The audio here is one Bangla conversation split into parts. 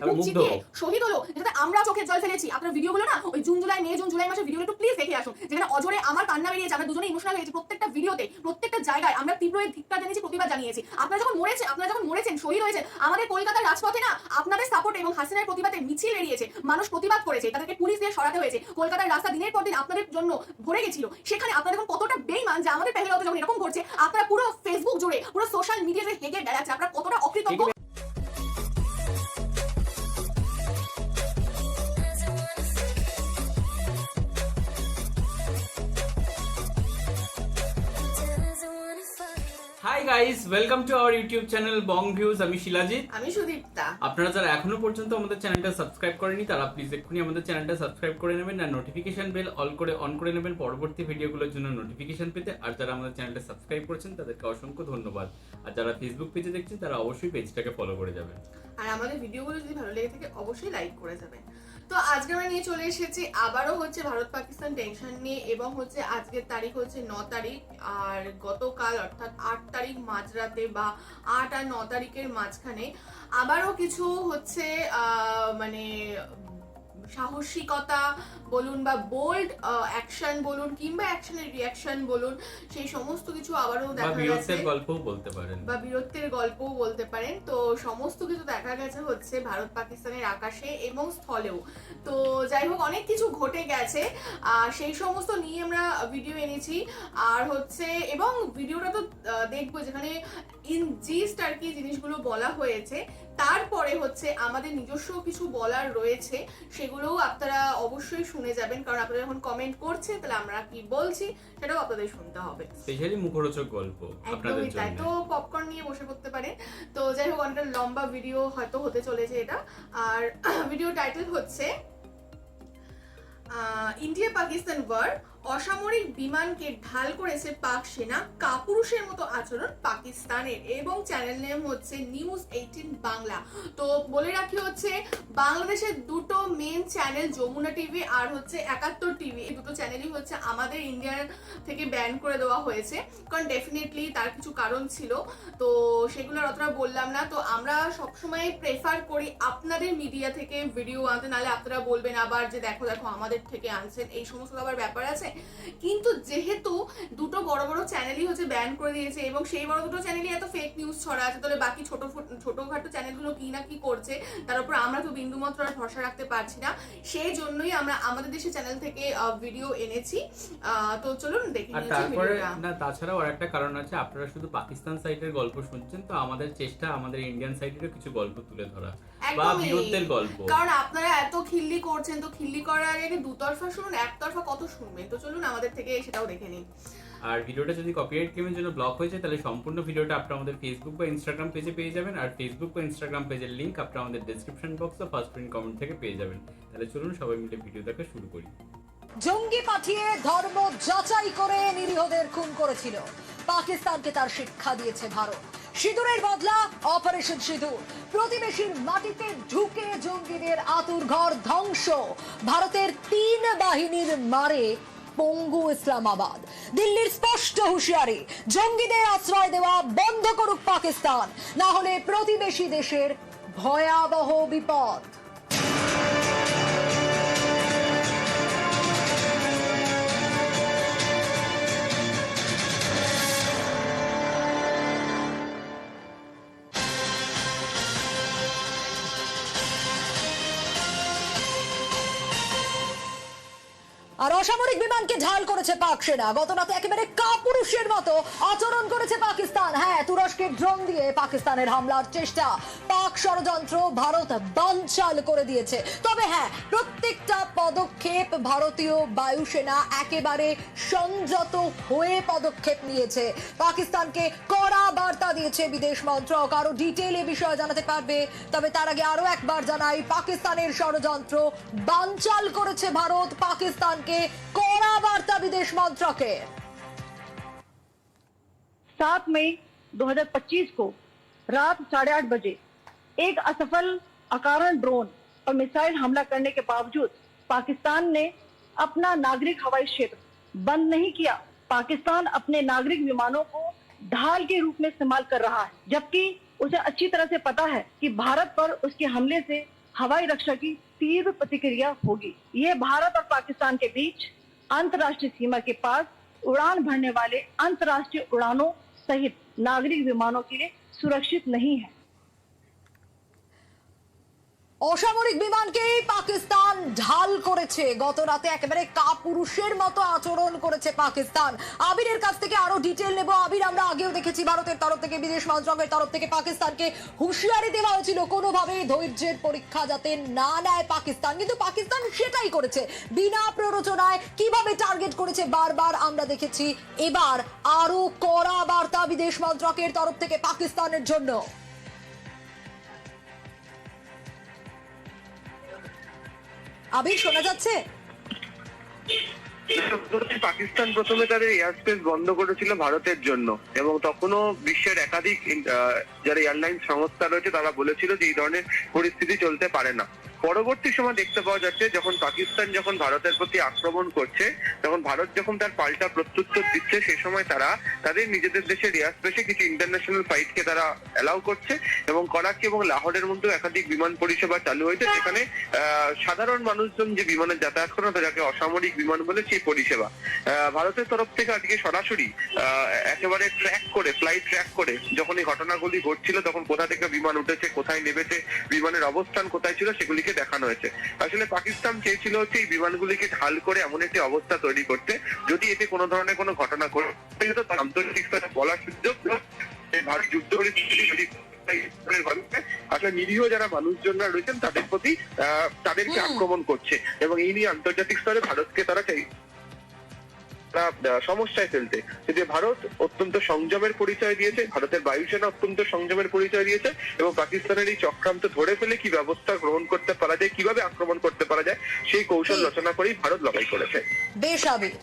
বুক চিতিয়ে শহীদ হলো, যেটাতে আমরা চোখের জল ফেলেছি। আপনার ভিডিওগুলো না ওই June July May June July মাসের ভিডিওগুলো একটু প্লিজ দেখে আসুন, যেখানে অঝরে আমার কান্না বেরিয়েছে, আমরা দুজনে ইমোশনাল হয়েছি। প্রত্যেকটা ভিডিওতে প্রত্যেকটা জায়গায় আমরা তীব্র ধিক্কার জানিয়েছি, প্রতিবাদ জানিয়েছি। আপনারা যখন মরেছেন শহীদ হয়েছেন, আমাদের কলকাতার রাজপথে না আপনাদের সাপোর্ট এবং হাসিনার প্রতিবাদে মিছিল বেরিয়েছে, মানুষ প্রতিবাদ করেছে, তাদেরকে পুলিশ দিয়ে সরাতে হয়েছে। কলকাতার রাস্তা দিনের পর দিন আপনাদের জন্য ভরে গেছিল। সেখানে আপনারা দেখুন কতটা বেইমান যে আমাদের পেহেলাতে যখন এরকম করছে, আপনারা পুরো ফেসবুক জুড়ে পুরো সোশ্যাল মিডিয়াতে হেগে বেড়াচ্ছে। আপনারা কতটা অকৃতজ্ঞ। Hi guys, welcome to our YouTube channel Bong views. আমি শিলাজিৎ, আমি সুদীপ্তা। আপনারা যারা এখনো পর্যন্ত আমাদের চ্যানেলটা সাবস্ক্রাইব করেনি তারা প্লিজ এক্ষুনি আমাদের চ্যানেলটা সাবস্ক্রাইব করে নেবেন আর নোটিফিকেশন বেল অন করে নেবেন পরবর্তী ভিডিওগুলোর জন্য নোটিফিকেশন পেতে। আর যারা আমাদের চ্যানেলটা সাবস্ক্রাইব করেছেন তাদেরকে অসংখ্য ধন্যবাদ। আর যারা ফেসবুক পেজে দেখছেন তারা অবশ্যই পেজটাকে ফলো করে যাবেন। আর আমাদের ভিডিওগুলো যদি ভালো লেগে থাকে অবশ্যই লাইক করে যাবেন। তো আজকে আমরা নিয়ে চলে এসেছি আবারও হচ্ছে ভারত পাকিস্তান টেনশন নিয়ে, এবং হচ্ছে আজকের তারিখ হচ্ছে 9 তারিখ, আর গতকাল অর্থাৎ 8 তারিখ মাঝরাতে বা 8 আর 9 তারিখের মাঝখানে আবারও কিছু হচ্ছে মানে সাহসিকতা বলুন বা বোল্ড অ্যাকশন বলুন কিংবা অ্যাকশনের রিয়াকশন বলুন, সেই সমস্ত কিছু আবারও দেখা গেছে, বীরত্বের গল্পও বলতে পারেন বা বীরত্বের গল্পও বলতে পারেন। তো সমস্ত কিছু দেখা গেছে হচ্ছে ভারত পাকিস্তানের আকাশে এবং স্থলেও। তো যাই হোক, অনেক কিছু ঘটে গেছে, সেই সমস্ত নিয়ে আমরা ভিডিও এনেছি। আর হচ্ছে এবং ভিডিওটা তো দেখবো যেখানে ইন জিস্ট আর কি জিনিসগুলো বলা হয়েছে, তারপরে হচ্ছে আমাদের নিজস্ব কিছু বলার রয়েছে, সেগুলোও আপনারা অবশ্যই শুনে যাবেন, কারণ আপনারা যখন কমেন্ট করছেন তাহলে আমরা কি বলছি সেটাও আপনাদের শুনতে হবে। স্পেশালি মুখরোচক গল্প আপনাদের জন্য, তাই তো পপকর্ন নিয়ে বসে পড়তে পারেন। তো যাই হোক, অনেকটা লম্বা ভিডিও হয়তো হতে চলেছে এটা। আর ভিডিও টাইটেল হচ্ছে ইন্ডিয়া পাকিস্তান ওয়ার, অসামরিক বিমানকে ঢাল করেছে পাক সেনা, কাপুরুষের মতো আচরণ পাকিস্তানের, এবং চ্যানেল নেম হচ্ছে নিউজ 18 বাংলা। তো বলে রাখি হচ্ছে বাংলাদেশের দুটো মেন চ্যানেল, যমুনা টিভি আর হচ্ছে 71 টিভি, এই দুটো চ্যানেলই হচ্ছে আমাদের ইন্ডিয়ার থেকে ব্যান করে দেওয়া হয়েছে, কারণ ডেফিনেটলি তার কিছু কারণ ছিল। তো সেগুলো অতটা বললাম না। তো আমরা সবসময় প্রেফার করি আপনাদের মিডিয়া থেকে ভিডিও আনতে, নাহলে আপনারা বলবেন আবার যে দেখো দেখো আমাদের থেকে আনছেন, এই সমস্ত আবার ব্যাপার আছে। কিন্তু যেহেতু দুটো বড় বড় চ্যানেলই হচ্ছে ব্যান করে দিয়েছে, এবং সেই বড় দুটো চ্যানেলই এত ফেক নিউজ ছড়া আছে, তাহলে বাকি ছোটখাটো চ্যানেলগুলো কি না কি করছে তার উপর আমরা তো বিন্দুমাত্র আর ভরসা রাখতে পারছি না। সেই জন্যই আমরা আমাদের দেশের চ্যানেল থেকে ভিডিও এনেছি। তো চলুন দেখি। আর তারপরে না, তাছাড়াও আর একটা কারণ আছে, আপনারা শুধু পাকিস্তান সাইডের গল্প শুনছেন, তো আমাদের চেষ্টা আমাদের ইন্ডিয়ান সাইডেরও কিছু গল্প তুলে ধরা বা বীরত্বের গল্প, কারণ আপনারা এত খিল্লি করছেন, তো খিল্লি করার আগে দুতরফা শুনুন, একতরফা কত শুনবেন। তো চলুন আমাদের থেকে সেটাও দেখে নিন। আর ভিডিওটা যদি কপিরাইট ক্লেমের জন্য ব্লক হয়ে যায় তাহলে সম্পূর্ণ ভিডিওটা আপনারা আমাদের ফেসবুক বা ইনস্টাগ্রাম পেজে পেয়ে যাবেন, আর ফেসবুক বা ইনস্টাগ্রাম পেজের লিংক আপনারা আমাদের ডেসক্রিপশন বক্স বা ফার্স্ট প্রিন্ট কমেন্ট থেকে পেয়ে যাবেন। তাহলে চলুন সবাই মিলে ভিডিও দেখা শুরু করি। জঙ্গি পাঠিয়ে ধর্ম যাচাই করে নিরীহদের খুন করেছিল পাকিস্তানকে, তার শিক্ষা দিয়েছে ভারত। সিঁদুরের বদলা অপারেশন সিঁদুর, প্রতিবেশীর মাটিতে ঢুকে জঙ্গিদের আতুর ঘর ধ্বংস, ভারতের 3 বাহিনীর মারে পঙ্গু ইসলামাবাদ। দিল্লির স্পষ্ট হুঁশিয়ারি, জঙ্গিদের আশ্রয় দেওয়া বন্ধ করুক পাকিস্তান, না হলে প্রতিবেশী দেশের ভয়াবহ বিপদ। আর অসামরিক বিমানকে ঢাল করেছে পাক সেনা। গত রাতে একেবারে কাপুরুষের মতো আচরণ করেছে পাকিস্তান। হ্যাঁ, তুরস্কের ড্রোন দিয়ে পাকিস্তানের হামলার চেষ্টা, পাক ষড়যন্ত্র ভারত বানচাল করে দিয়েছে। তবে হ্যাঁ, প্রত্যেকটা পদক্ষেপ ভারতীয় বায়ুসেনা একেবারে সংযত হয়ে পদক্ষেপ নিয়েছে। পাকিস্তানকে কড়া বার্তা দিয়েছে বিদেশ মন্ত্রক। আরো ডিটেইল এ বিষয়ে জানাতে পারবে, তবে তার আগে আরো একবার জানাই, পাকিস্তানের ষড়যন্ত্র বানচাল করেছে ভারত। পাকিস্তানকে কড়া বার্তা বিদেশ মন্ত্রকে। 7 मई 2025 को रात 8:30 बजे एक असफल अकारण ड्रोन और मिसाइल हमला करने के बावजूद पाकिस्तान ने अपना नागरिक हवाई क्षेत्र बंद नहीं किया। पाकिस्तान अपने नागरिक विमानों को ढाल के रूप में इस्तेमाल कर रहा है, जबकि उसे अच्छी तरह से पता है कि भारत पर उसके हमले से हवाई रक्षा की तीव्र प्रतिक्रिया होगी। ये भारत और पाकिस्तान के बीच अंतर्राष्ट्रीय सीमा के पास उड़ान भरने वाले अंतर्राष्ट्रीय उड़ानों सहित नागरिक विमानों के लिए सुरक्षित नहीं है। অসামরিক বিমানকে পাকিস্তান ঢাল করেছে। গত রাতে একেবারে কাপুরুষের মতো আচরণ করেছে পাকিস্তান। আবিরের কাছ থেকে আরো ডিটেল নেব। আবির, আমরা আগেও দেখেছি ভারতের তরফ থেকে, বিদেশ মন্ত্রকের তরফ থেকে পাকিস্তানকে হুঁশিয়ারি দেওয়া হয়েছিল কোনোভাবেই ধৈর্যের পরীক্ষা যাতে না নেয় পাকিস্তান, কিন্তু পাকিস্তান সেটাই করেছে বিনা প্ররোচনায়। কিভাবে টার্গেট করেছে বারবার আমরা দেখেছি। এবার আরো কড়া বার্তা বিদেশ মন্ত্রকের তরফ থেকে পাকিস্তানের জন্য। আবির, শোনা যাচ্ছে? পাকিস্তান প্রথমে তাদের এয়ার স্পেস বন্ধ করেছিল ভারতের জন্য, এবং তখনও বিশ্বের একাধিক যারা এয়ারলাইন সংস্থা রয়েছে তারা বলেছিল যে এই ধরনের পরিস্থিতি চলতে পারে না। পরবর্তী সময় দেখতে পাওয়া যাচ্ছে যখন পাকিস্তান যখন ভারতের প্রতি আক্রমণ করছে, তখন ভারত যখন তার পাল্টা প্রত্যুত্তর দিচ্ছে, সে সময় তারা তাদের নিজেদের দেশের এয়ার স্পেসে কিছু ইন্টারন্যাশনাল ফ্লাইটকে তারা অ্যালাউ করছে, এবং করাচি এবং লাহোরের মধ্যে একাধিক বিমান পরিষেবা চালু হয়েছে, যেখানে সাধারণ মানুষজন যে বিমানে যাতায়াত করে যাকে অসামরিক বিমান বলে সেই পরিষেবা ভারতের তরফ থেকে আজকে সরাসরি একেবারে ট্র্যাক করে, ফ্লাইট ট্র্যাক করে যখন এই ঘটনাগুলি ঘটছিল তখন কোথা থেকে বিমান উঠেছে, কোথায় নেমেছে, বিমানের অবস্থান কোথায় ছিল সেগুলিকে দেখানো হয়েছে। আসলে পাকিস্তান চেয়েছিল হচ্ছে এই বিমানগুলিকে ঢাল করে এমন একটি অবস্থা তৈরি করতে, যদি এতে কোনো ধরনের কোনো ঘটনা ঘটে যেত তার আন্তর্জাতিক স্তরে বলার সুযোগ ভারত যুদ্ধ আসলে নিরীহ যারা মানুষজনরা রয়েছেন তাদের প্রতি তাদেরকে আক্রমণ করছে, এবং এই নিয়ে আন্তর্জাতিক স্তরে ভারতকে তারা চাই সমস্যায় ফেলতে। যে ভারত অত্যন্ত সংযমের পরিচয় দিয়েছে, ভারতের বায়ুসেনা অত্যন্ত সংযমের পরিচয় দিয়েছে, এবং পাকিস্তানের এই চক্রান্ত ধরে ফেলে কি ব্যবস্থা গ্রহণ করতে পারা যায়, কিভাবে আক্রমণ করতে পারা যায় সেই কৌশল রচনা করেই ভারত লড়াই করেছে। বেশ আবির।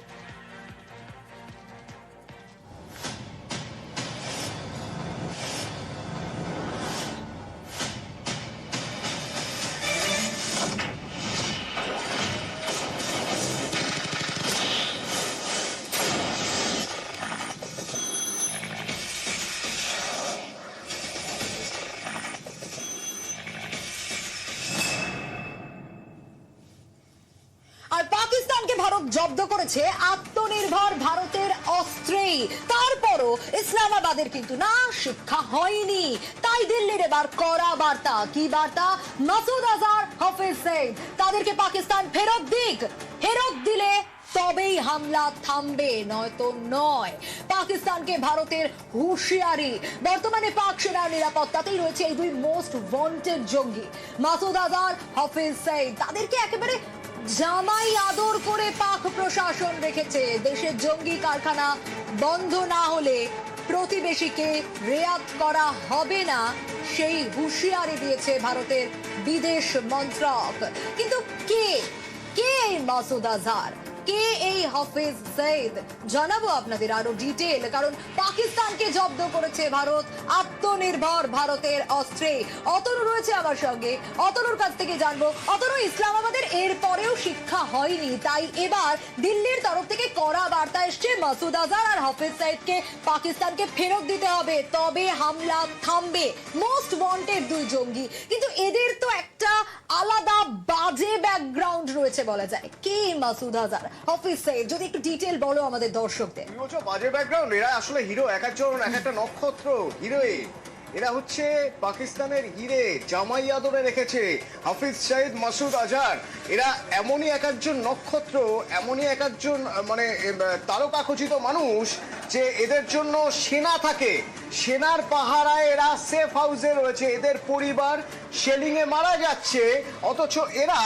আর পাকিস্তানকে ভারত জব্দ করেছে আত্মনির্ভর ভারতের অস্ত্রেই। তারপরও ইসলামাবাদের কিন্তু না শিক্ষা হয়নি, তাই দিল্লির এবার কড়া বার্তা। কি বার্তা? মাসুদ আজহার, হাফিজ সঈদ তাদেরকে পাকিস্তান ফেরত দিক। ফেরত দিলে তবেই হামলা থামবে, নয়তো নয়। পাকিস্তানকে ভারতের হুঁশিয়ারি। বর্তমানে পাক সেনার নিরাপত্তাতেই রয়েছে এই দুই মোস্ট ওয়ান্টেড জঙ্গি, মাসুদ আজহার, হাফিজ সঈদ। তাদেরকে একেবারে জামাই আদর করে পাক প্রশাসন রেখেছে। দেশের জঙ্গি কারখানা বন্ধ না হলে প্রতিবেশীকে রেয়াত করা হবে না, সেই হুঁশিয়ারি দিয়েছে ভারতের বিদেশ মন্ত্রক। কিন্তু কে এই মাসুদ আজহার, কে এই হাফিজ সঈদ? জানাবো আপনাদের আরো ডিটেল, কারণ পাকিস্তানকে জব্দ করেছে ভারত আত্মনির্ভর ভারতের অস্ত্রে। অতনু রয়েছে আমার সঙ্গে, অতনুর কাছ থেকে জানবো। অতনু, ইসলামাবাদের এরপরেও শিক্ষা হয়নি, তাই এবার দিল্লির তরফ থেকে কড়া বার্তা এসছে, মাসুদ আজহার আর হাফিজ সঈদকে পাকিস্তানকে ফেরত দিতে হবে, তবে হামলা থামবে। মোস্ট ওয়ান্টেড দুই জঙ্গি, কিন্তু এদের তো একটা আলাদা বাজে ব্যাকগ্রাউন্ড রয়েছে বলা যায়। কে মাসুদ আজহার, হাফিজ সঈদ, যদি একটু ডিটেল বলো আমাদের দর্শকদের। বাজে ব্যাকগ্রাউন্ড, এরা আসলে হিরো, এক একজন এক একটা নক্ষত্র, হিরোইন। এরা হচ্ছে পাকিস্তানের হিরে, জামাই আদরে রেখেছে হাফিজ সঈদ, মাসুদ আজহার। এরা এমনই এক একজন নক্ষত্র, এমনই এক একজন মানে তারকাখচিত মানুষ যে এদের জন্য সেনা থাকে, সেনার পাহারায় এরা সেফ হাউসে রয়েছে। এদের পরিবার শেলিংয়ে মারা যাচ্ছে, অথচ এরা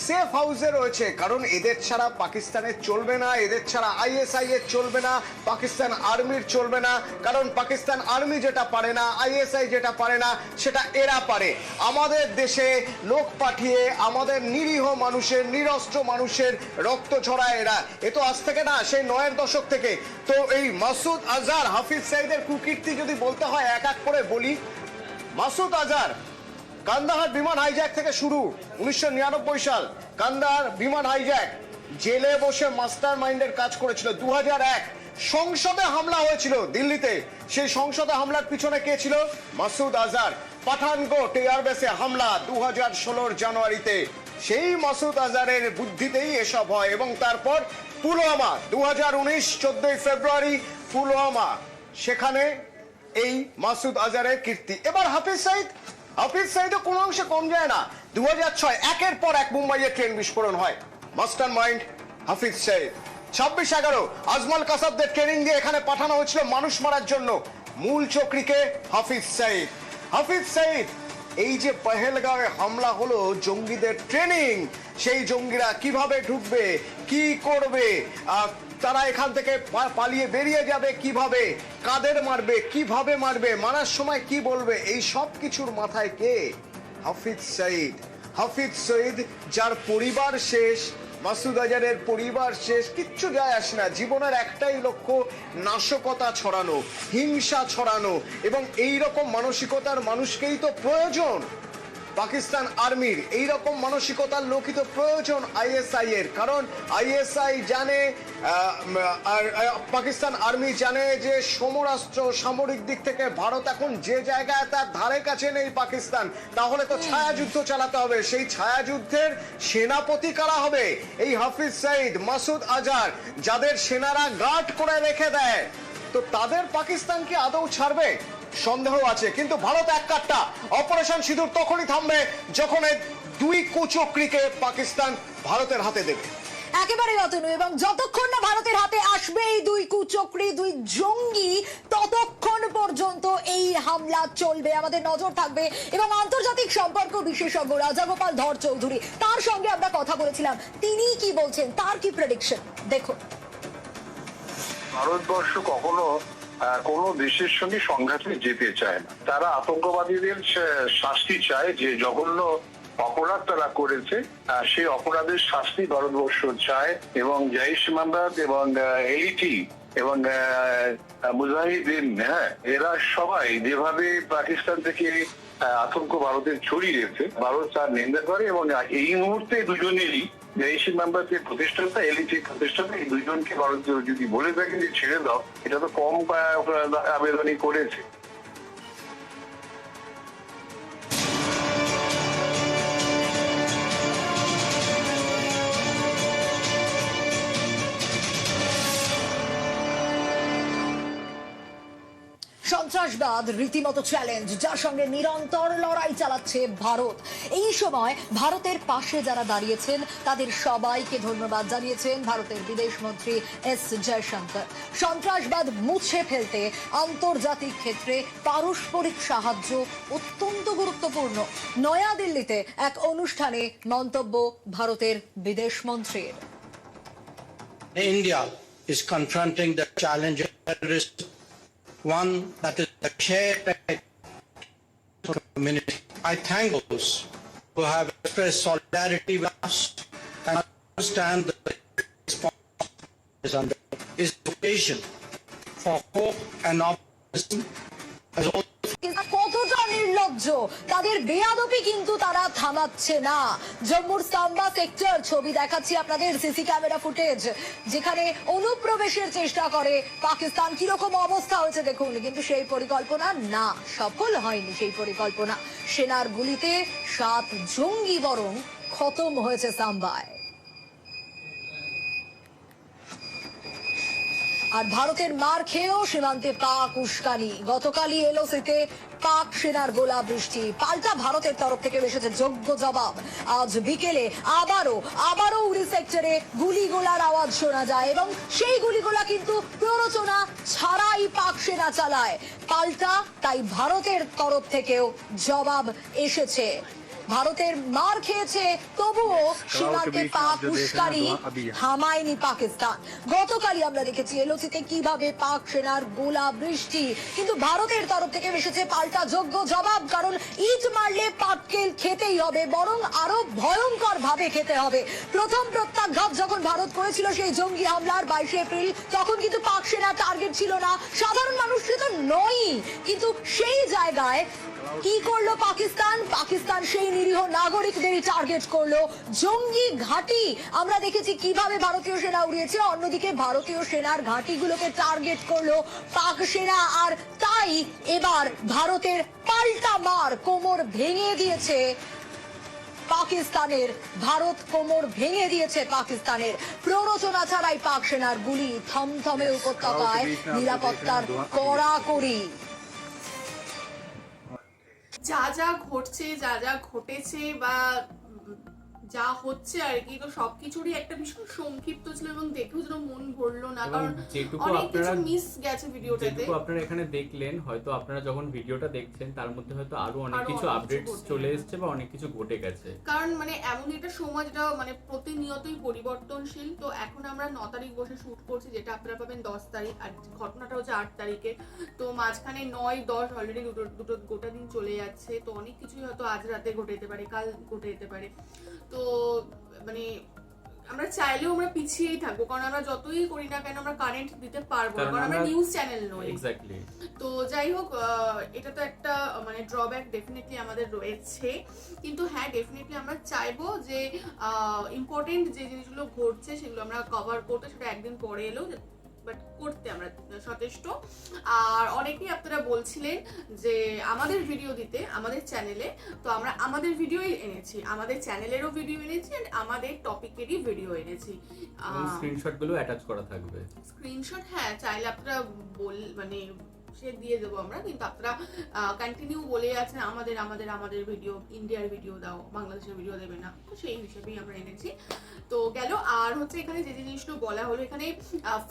সেফ হাউসে রয়েছে, কারণ এদের ছাড়া পাকিস্তানের চলবে না, এদের ছাড়া আইএসআই এর চলবে না, পাকিস্তান আর্মির চলবে না, কারণ পাকিস্তান আর্মি যেটা পারে না, আইএসআই যেটা পারে না, সেটা এরা পারে। আমাদের দেশে লোক পাঠিয়ে আমাদের নিরীহ মানুষের, নিরস্ত্র মানুষের রক্ত ঝরায় এরা। এ তো আজ থেকে না, সেই ৯-এর দশক থেকে। তো এই মাসুদ আজহার, হাফিজ সঈদের কুকীর্তি যদি বলতে হয় এক এক করে বলি। মাসুদ আজহার কান্দাহার বিমান হাইজ্যাক থেকে শুরু, 1999 সাল কান্দাহার বিমান হাইজ্যাক, জেলে বসে মাস্টার মাইন্ডের কাজ করেছিল। 2001 সংসদে হামলা হয়েছিল দিল্লিতে, সেই সংসদে হামলার পিছনে কে ছিল? মাসুদ আজহার। পাঠানকোট এয়ারবেসে হামলা 2016 জানুয়ারিতে, সেই মাসুদ আজহারের বুদ্ধিতেই এসব হয়। এবং তারপর পুলওয়ামা 2019 14 ফেব্রুয়ারি পুলওয়ামা, সেখানে এই মাসুদ আজহারের কীর্তি। এবার হাফিজ সাইদও কোনো অংশে কম যায় না। 2006 একের পর এক মুম্বাইয়ে ট্রেন বিস্ফোরণ হয়, মাস্টার মাইন্ড হাফিজ সাইদ। 26/11 আজমল কাসাবদের ট্রেনিং দিয়ে এখানে পাঠানো হয়েছিল মানুষ মারার জন্য, মূল চক্রীকে হাফিজ সাইদ। এই যে পহেলগাঁওয়ে হামলা হলো, জঙ্গিদের ট্রেনিং, সেই জঙ্গিরা কিভাবে ঢুকবে, কি করবে, তারা এখান থেকে পালিয়ে বেরিয়ে যাবে কিভাবে, কাদের মারবে, কিভাবে মারবে, মারার সময় কি বলবে, এই সব কিছুর মাথায় কে? হাফিজ সঈদ, যার পরিবার শেষ, মাসুদ আজহারের পরিবার শেষ, কিচ্ছু যায় আসে না। জীবনের একটাই লক্ষ্য, নাশকতা ছড়ানো, হিংসা ছড়ানো। এবং এই রকম মানসিকতার মানুষকেই তো প্রয়োজন পাকিস্তান আর্মির, এইরকম মানসিকতার লোকই তো প্রয়োজন আইএসআই এর। কারণ আইএসআই জানে, পাকিস্তান আর্মি জানে যে সমরাস্ত্র সামরিক দিক থেকে ভারত এখন যে জায়গায় তার ধারে কাছে নেই পাকিস্তান, তাহলে তো ছায়াযুদ্ধ চালাতে হবে। সেই ছায়াযুদ্ধের সেনাপতি কারা হবে? এই হাফিজ সাইদ, মাসুদ আজহার, যাদের সেনারা গার্ড করে রেখে দেয়। তো তাদের পাকিস্তান কি আদৌ ছাড়বে? সন্দেহ আছে। কিন্তু ভারত এক কাট্টা, অপারেশন সিঁদুর তখনই থামবে যখন এই দুই কুচক্রীকে পাকিস্তান ভারতের হাতে দেবে। একেবারে অতনু, এবং যতক্ষণ না ভারতের হাতে আসবে এই দুই কুচক্রী, দুই জঙ্গি, ততক্ষণ পর্যন্ত এই হামলা চলবে। আমাদের নজর থাকবে। এবং আন্তর্জাতিক সম্পর্ক বিশেষজ্ঞ রাজাগোপাল ধর চৌধুরী, তার সঙ্গে আমরা কথা বলেছিলাম, তিনি কি বলছেন, তার কি প্রেডিকশন দেখুন। ভারতবর্ষ কখনো কোন দেশের সঙ্গে সংঘাতে যেতে চায় না। তারা আতঙ্কবাদীদের শাস্তি চায়, যে জঘন্য অপরাধ তারা করেছে সেই অপরাধের শাস্তি ভারতবর্ষ চায়। এবং জৈশ মোহাম্মদ এবং এলিটি এবং মুজাহিদিন, এরা সবাই যেভাবে পাকিস্তান থেকে আতঙ্ক ভারতের ছড়িয়েছে, ভারত তার নিন্দা করে। এবং এই মুহূর্তে দুজনেরই, জৈশ মোহাম্মদের প্রতিষ্ঠাতা, এলিটির প্রতিষ্ঠাতা, এই দুজনকে ভারত যদি বলে থাকে যে ছেড়ে দাও, এটা তো কম আবেদনই করেছে। সন্ত্রাসবাদ রীতিমতো চ্যালেঞ্জ, যার সঙ্গে নিরন্তর লড়াই চালাচ্ছে ভারত। এই সময় ভারতের পাশে যারা দাঁড়িয়েছেন তাদের সবাইকে ধন্যবাদ জানিয়েছেন ভারতের বিদেশ মন্ত্রী এস জয়শঙ্কর। সন্ত্রাসবাদ মুছে ফেলতে আন্তর্জাতিক ক্ষেত্রে পারস্পরিক সাহায্য অত্যন্ত গুরুত্বপূর্ণ। নয়াদিল্লিতে এক অনুষ্ঠানে মন্তব্য ভারতের বিদেশ মন্ত্রীর। India is confronting the challenge of terrorism, one that is a shared community. I thank those who have expressed solidarity with us and understand the response is under is occasion for hope and optimism as also কতটা নির্লজ্জ, তাদের বেয়াদবি কিন্তু তারা থামাচ্ছে না। জম্মুর সাম্বা সেক্টর ছবি দেখাচ্ছি আপনাদের, সিসি ক্যামেরা ফুটেজ, যেখানে অনুপ্রবেশের চেষ্টা করে পাকিস্তান। কিরকম অবস্থা হয়েছে দেখুন। কিন্তু সেই পরিকল্পনা না, সফল হয়নি সেই পরিকল্পনা। সেনার গুলিতে 7 জঙ্গি বরং খতম হয়েছে সাম্বায়। আর ভারতের মার খেয়েও সীমান্তে পাক উস্কানি। গতকালই এলওসিতে পাক সেনার গোলা বৃষ্টি, পাল্টা ভারতের তরফ থেকে এসেছে যোগ্য জবাব। আজ বিকেলে আবারও উড়ি সেক্টরে গুলিগোলার আওয়াজ শোনা যায়, এবং সেই গুলিগোলা কিন্তু প্ররোচনা ছাড়াই পাক সেনা চালায়। পাল্টা তাই ভারতের তরফ থেকেও জবাব এসেছে। ভারতের মার খেয়েছে, তবুও সীমান্তে পাক উস্কানি থামায়নি পাকিস্তান। গতকালই আমরা দেখেছি এলওসিতে কিভাবে পাক সেনার গোলা বৃষ্টি, কিন্তু ভারতের তরফ থেকে এসেছে পাল্টা যোগ্য জবাব। কারণ ইট মারলে পাটকেল খেতেই হবে, বরং আরো ভয়ঙ্কর ভাবে খেতে হবে। প্রথম প্রত্যাঘাত যখন ভারত করেছিল সেই জঙ্গি হামলার 22 এপ্রিল, তখন কিন্তু পাক সেনা টার্গেট ছিল না, সাধারণ মানুষ তো নয়ই। কিন্তু সেই জায়গায় কি করলো পাকিস্তান? পাকিস্তান সেই নিরীহ নাগরিকদেরই টার্গেট করলো, জঙ্গি ঘাঁটি। আমরা দেখেছি কিভাবে ভারতীয় সেনা উড়িয়েছে, অন্যদিকে ভারতীয় সেনার ঘাঁটিগুলোকে টার্গেট করলো পাক সেনা। আর তাই এবার ভারতের পাল্টা মার, কোমর ভেঙে দিয়েছে পাকিস্তানের। ভারত কোমর ভেঙে দিয়েছে পাকিস্তানের। প্ররোচনা ছাড়াই পাক সেনার গুলি থমথমে উপত্যকায়, নিরাপত্তার কড়াকড়ি। যা যা ঘটছে, যা যা ঘটেছে বা যা হচ্ছে আর কি, তো সবকিছুরই একটা ভীষণ সংক্ষিপ্ত ছিল এবং দেখেও যেন মন ভরলো না, কারণ যেটুকু অনেক কিছু আপনারা মিস গেছে ভিডিওটাতে। যেটুকু আপনারা এখানে দেখলেন, হয়তো আপনারা যখন ভিডিওটা দেখছেন তার মধ্যে হয়তো আরো অনেক আরো কিছু অনেক কিছু আপডেটস ঘটে চলে গেছে। এসেছে বা অনেক কিছু ঘটে গেছে। কারণ মানে এমন একটা সময় যেটা মানে প্রতিনিয়তই পরিবর্তনশীল। তো এখন আমরা 9 তারিখ বসে শুট করছি, যেটা আপনারা পাবেন 10 তারিখ, আর ঘটনাটা হচ্ছে 8 তারিখে। তো মাঝখানে 9, 10 অলরেডি দুটো গোটা দিন চলে যাচ্ছে। তো অনেক কিছুই হয়তো আজ রাতে ঘটে যেতে পারে, কাল ঘটে যেতে পারে। তো মানে আমরা চাইলেও আমরা পিছিয়েই থাকবো, কারণ আমরা যতই করি না কেন আমরা কারেন্ট দিতে পারবো না, কারণ আমরা নিউজ চ্যানেল নই। এক্স্যাক্টলি। তো যাই হোক, এটা তো একটা মানে ড্রব্যাক ডেফিনেটলি আমাদের রয়েছে, কিন্তু হ্যাঁ ডেফিনেটলি আমরা চাইবো যে ইম্পর্টেন্ট যে জিনিসগুলো ঘটছে সেগুলো আমরা কভার করতে, সেটা একদিন পরে এলেও বাট করতে আমরা সচেষ্ট। আর অনেকেই আপনারা বলছিলেন যে আমাদের ভিডিও দিতে আমাদের চ্যানেলে, তো আমরা আমাদের ভিডিওই এনেছি, আমাদের চ্যানেলেরও ভিডিও এনেছি আর আমাদের টপিকেরই ভিডিও এনেছি। স্ক্রিনশট গুলো অ্যাটাচ করা থাকবে। স্ক্রিনশট হ্যাঁ চাইলে আপনারা মানে সে দিয়ে দেবো আমরা, কিন্তু আপনারা কন্টিনিউ বলে আছেন আমাদের আমাদের আমাদের ভিডিও, ইন্ডিয়ার ভিডিও দাও, বাংলাদেশের ভিডিও দেবে না, তো সেই হিসেবেই আমরা এনেছি। তো গেল। আর হচ্ছে এখানে যে জিনিসগুলো বলা হলো, এখানে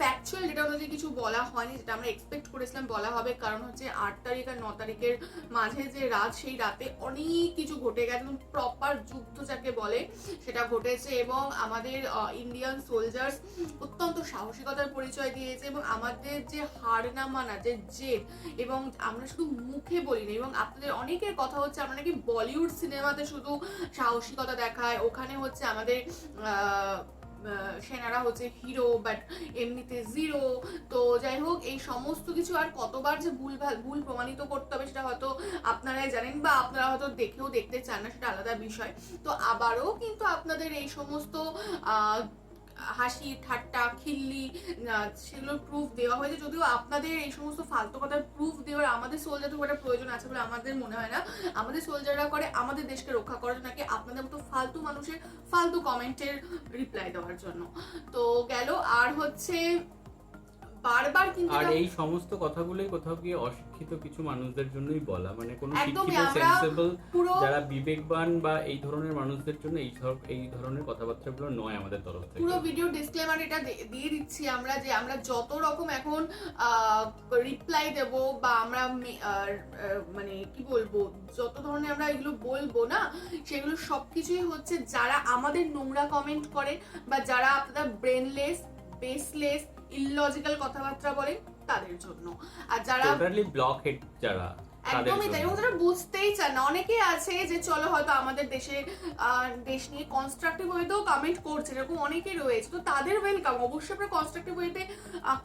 ফ্যাকচুয়াল যেটা অনুযায়ী কিছু বলা হয়নি, যেটা আমরা এক্সপেক্ট করেছিলাম বলা হবে, কারণ হচ্ছে 8 তারিখ আর 9 তারিখের মাঝে যে রাত, সেই রাতে অনেক কিছু ঘটে গেছে, প্রপার যুদ্ধ যাকে বলে সেটা ঘটেছে। এবং আমাদের ইন্ডিয়ান সোলজার্স অত্যন্ত সাহসিকতার পরিচয় দিয়েছে, এবং আমাদের যে হার না মানা যে জেদ, এবং আমরা শুধু মুখে বলি না, এবং আপনাদের অনেকের কথা হচ্ছে আমরা নাকি বলিউড সিনেমাতে শুধু সাহসিকতা দেখায়, ওখানে হচ্ছে আমাদের সেনারা হচ্ছে হিরো, বাট এমনিতে জিরো। তো যাই হোক, এই সমস্ত কিছু আর কতবার যে ভুল প্রমাণিত করতে হবে সেটা হয়তো আপনারাই জানেন, বা আপনারা হয়তো দেখেও দেখতে চান না, সেটা আলাদা বিষয়। তো আবারও কিন্তু আপনাদের এই সমস্ত হাসি ঠাট্টা খিল্লি সেগুলো প্রুফ দেওয়া হয়েছে, যদিও আপনাদের এই সমস্ত ফালতু কথার প্রুফ দেওয়ার আমাদের সোলজারদের খুব একটা প্রয়োজন আছে বলে আমাদের মনে হয় না। আমাদের সোলজাররা করে আমাদের দেশকে রক্ষা করার জন্য, নাকি আপনাদের মতো ফালতু মানুষের ফালতু কমেন্টের রিপ্লাই দেওয়ার জন্য। তো গেল। আর হচ্ছে বারবার কিন্তু আর এই সমস্ত কথাগুলোই কোথাও গিয়ে অশিক্ষিত কিছু মানুষদের জন্যই বলা, মানে কোনো একদমই শিক্ষিত আমরা সেন্সেবল পুরো যারা বিবেকবান বা এই ধরনের মানুষদের জন্য এই ধরনের কথাবার্তাগুলো নয় আমাদের তরফ থেকে। পুরো ভিডিও ডিসক্লেমার এটা দিয়ে দিচ্ছি আমরা, যে আমরা যত রকম এখন রিপ্লাই দেব বা আমরা মানে কি বলবো, যত ধরনের আমরা এগুলো বলবো না, সেগুলো সবকিছুই হচ্ছে যারা আমাদের নোংরা কমেন্ট করে, বা যারা আপনারা ব্রেনলেস, বেসলেস, ইললজিক্যাল কথাবার্তা বলেন তাদের জন্য। আর যারা টোটালি ব্লক হেড যারা, একদমই তাই, এবং তারা বুঝতেই চান না। অনেকেই আছে যে চলো হয়তো আমাদের দেশ নিয়ে কনস্ট্রাকটিভ ওয়েতেও কমেন্ট করছে, এরকম অনেকেই রয়েছে, তো তাদের ওয়েলকাম। অবশ্যই আপনারা কনস্ট্রাকটিভ ওয়েতে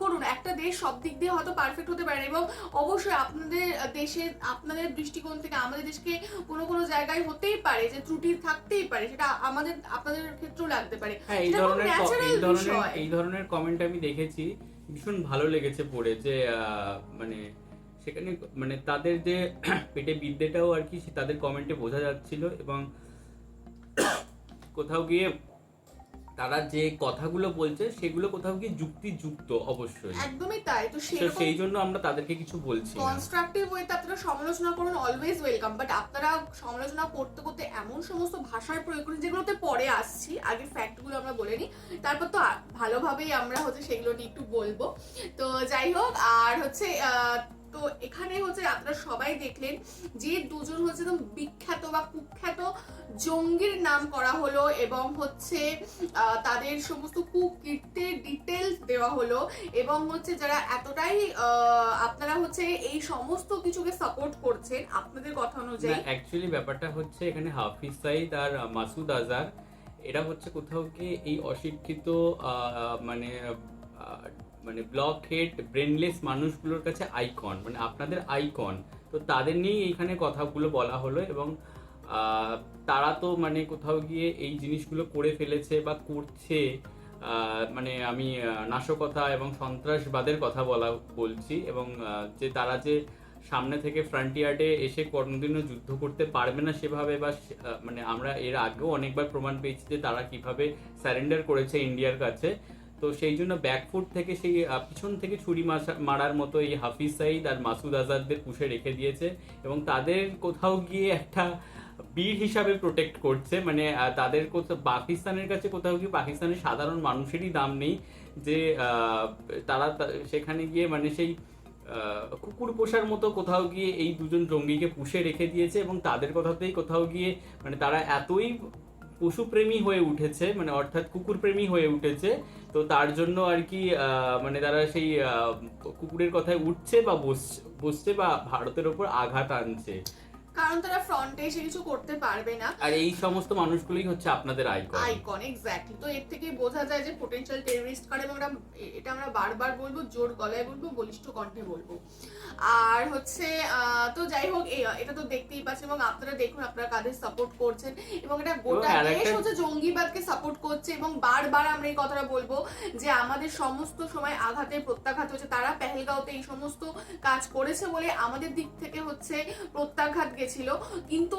করুন। একটা দেশ সব দিক দিয়ে হয়তো পারফেক্ট হতে পারে, এবং অবশ্যই আপনাদের দেশে, আপনাদের দৃষ্টিকোণ থেকে আমাদের দেশকে কোনো কোনো জায়গায় হতেই পারে যে ত্রুটি থাকতেই পারে, সেটা আপনাদের ক্ষেত্রেও লাগতে পারে। হ্যাঁ, এই ধরনের কমেন্ট আমি দেখেছি, ভীষণ ভালো লেগেছে পড়ে, যে মানে সেখানে মানে তাদের যে পেটে বিদ্যেটাও আর কি তাদের কমেন্টে বোঝা যাচ্ছিল, এবং কোথাও গিয়ে তারা যে কথাগুলো বলছে সেগুলো কোথাও গিয়ে যুক্তিযুক্ত অবশ্যই। একদমই তাই। তো সেই জন্য আমরা তাদেরকে কিছু বলছি না। কনস্ট্রাকটিভ ওয়েতে আপনারা সমালোচনা করুন, অলওয়েজ ওয়েলকাম, বাট আপনারা সমালোচনা করতে করতে এমন সমস্ত ভাষার প্রয়োগ করুন যেগুলোতে পরে আসছি, আগে ফ্যাক্টগুলো আমরা বলে নিই, তারপর তো ভালোভাবেই আমরা হচ্ছে সেগুলো নিয়ে একটু বলবো। তো যাই হোক, আর হচ্ছে তো এখানে হচ্ছে আপনারা সবাই দেখলেন যে দুজন হচ্ছে একদম বিখ্যাত বা কুখ্যাত জঙ্গির নাম করা হলো, এবং হচ্ছে তাদের সমস্ত কুকীর্তির ডিটেলস দেওয়া হলো, এবং হচ্ছে যারা এতটাই আপনারা হচ্ছে এই সমস্ত কিছুকে সাপোর্ট করছেন আপনাদের কথা অনুযায়ী। অ্যাকচুয়ালি ব্যাপারটা হচ্ছে এখানে হাফিজ সাইদ আর মাসুদ আজহার, এরা হচ্ছে কোথাও গিয়ে এই অশিক্ষিত মানে ব্লক হেড ব্রেনলেস মানুষগুলোর কাছে আইকন, মানে আপনাদের আইকন, তো তাদের নিয়েই এইখানে কথাগুলো বলা হলো। এবং তারা তো মানে কোথাও গিয়ে এই জিনিসগুলো করে ফেলেছে বা করছে, মানে আমি নাশকতা এবং সন্ত্রাসবাদের কথা বলছি। এবং যে তারা যে সামনে থেকে ফ্রন্টিয়ার্ডে এসে কোনোদিনও যুদ্ধ করতে পারবে না সেভাবে, বা মানে আমরা এর আগেও অনেকবার প্রমাণ পেয়েছি যে তারা কিভাবে স্যারেন্ডার করেছে ইন্ডিয়ার কাছে। তো সেই জন্য ব্যাকফুট থেকে সেই পিছন থেকে ছুরি মারার মতো এই হাফিজ সাইদ আর মাসুদ আজাদদের পুষে রেখে দিয়েছে এবং তাদের কোথাও গিয়ে একটা বীর হিসাবে প্রোটেক্ট করছে। মানে তাদের পাকিস্তানের কাছে কোথাও গিয়ে পাকিস্তানের সাধারণ মানুষেরই দাম নেই, যে তারা সেখানে গিয়ে মানে সেই কুকুর পোষার মতো কোথাও গিয়ে এই দুজন জঙ্গিকে পুষে রেখে দিয়েছে। এবং তাদের কথাতেই কোথাও গিয়ে মানে তারা এতই পশুপ্রেমী হয়ে উঠেছে, মানে অর্থাৎ কুকুরপ্রেমী হয়ে উঠেছে। তো তার জন্য আর কি মানে তারা সেই কুকুরের কথায় উঠছে বা বসছে বা ভারতের ওপর আঘাত আনছে, কারণ তারা ফ্রন্টে এসে কিছু করতে পারবে না। আর এই সমস্ত মানুষগুলোই হচ্ছে আপনাদের আইকন। এক্স্যাক্টলি। তো এর থেকে বোঝা যায় যে পোটেনশিয়াল টেররিস্ট কার্ড, এবং এটা আমরা বারবার বলবো, জোর গলায় বলবো, বলিষ্ঠ কণ্ঠে বলবো। আর হচ্ছে তো যাই হোক, এটা তো দেখতেই পাচ্ছেন এবং আপনারা দেখুন আপনারা কাদের সাপোর্ট করছেন, এবং এটা গোটা দেশ হচ্ছে জঙ্গিবাদকে সাপোর্ট করছে। এবং বারবার আমরা এই কথাটা বলবো যে আমাদের সমস্ত সময় আঘাতের প্রত্যাঘাত হচ্ছে, তারা পেহেলগাঁওতে এই সমস্ত কাজ করেছে বলে আমাদের দিক থেকে হচ্ছে প্রত্যাঘাত ছিল, কিন্তু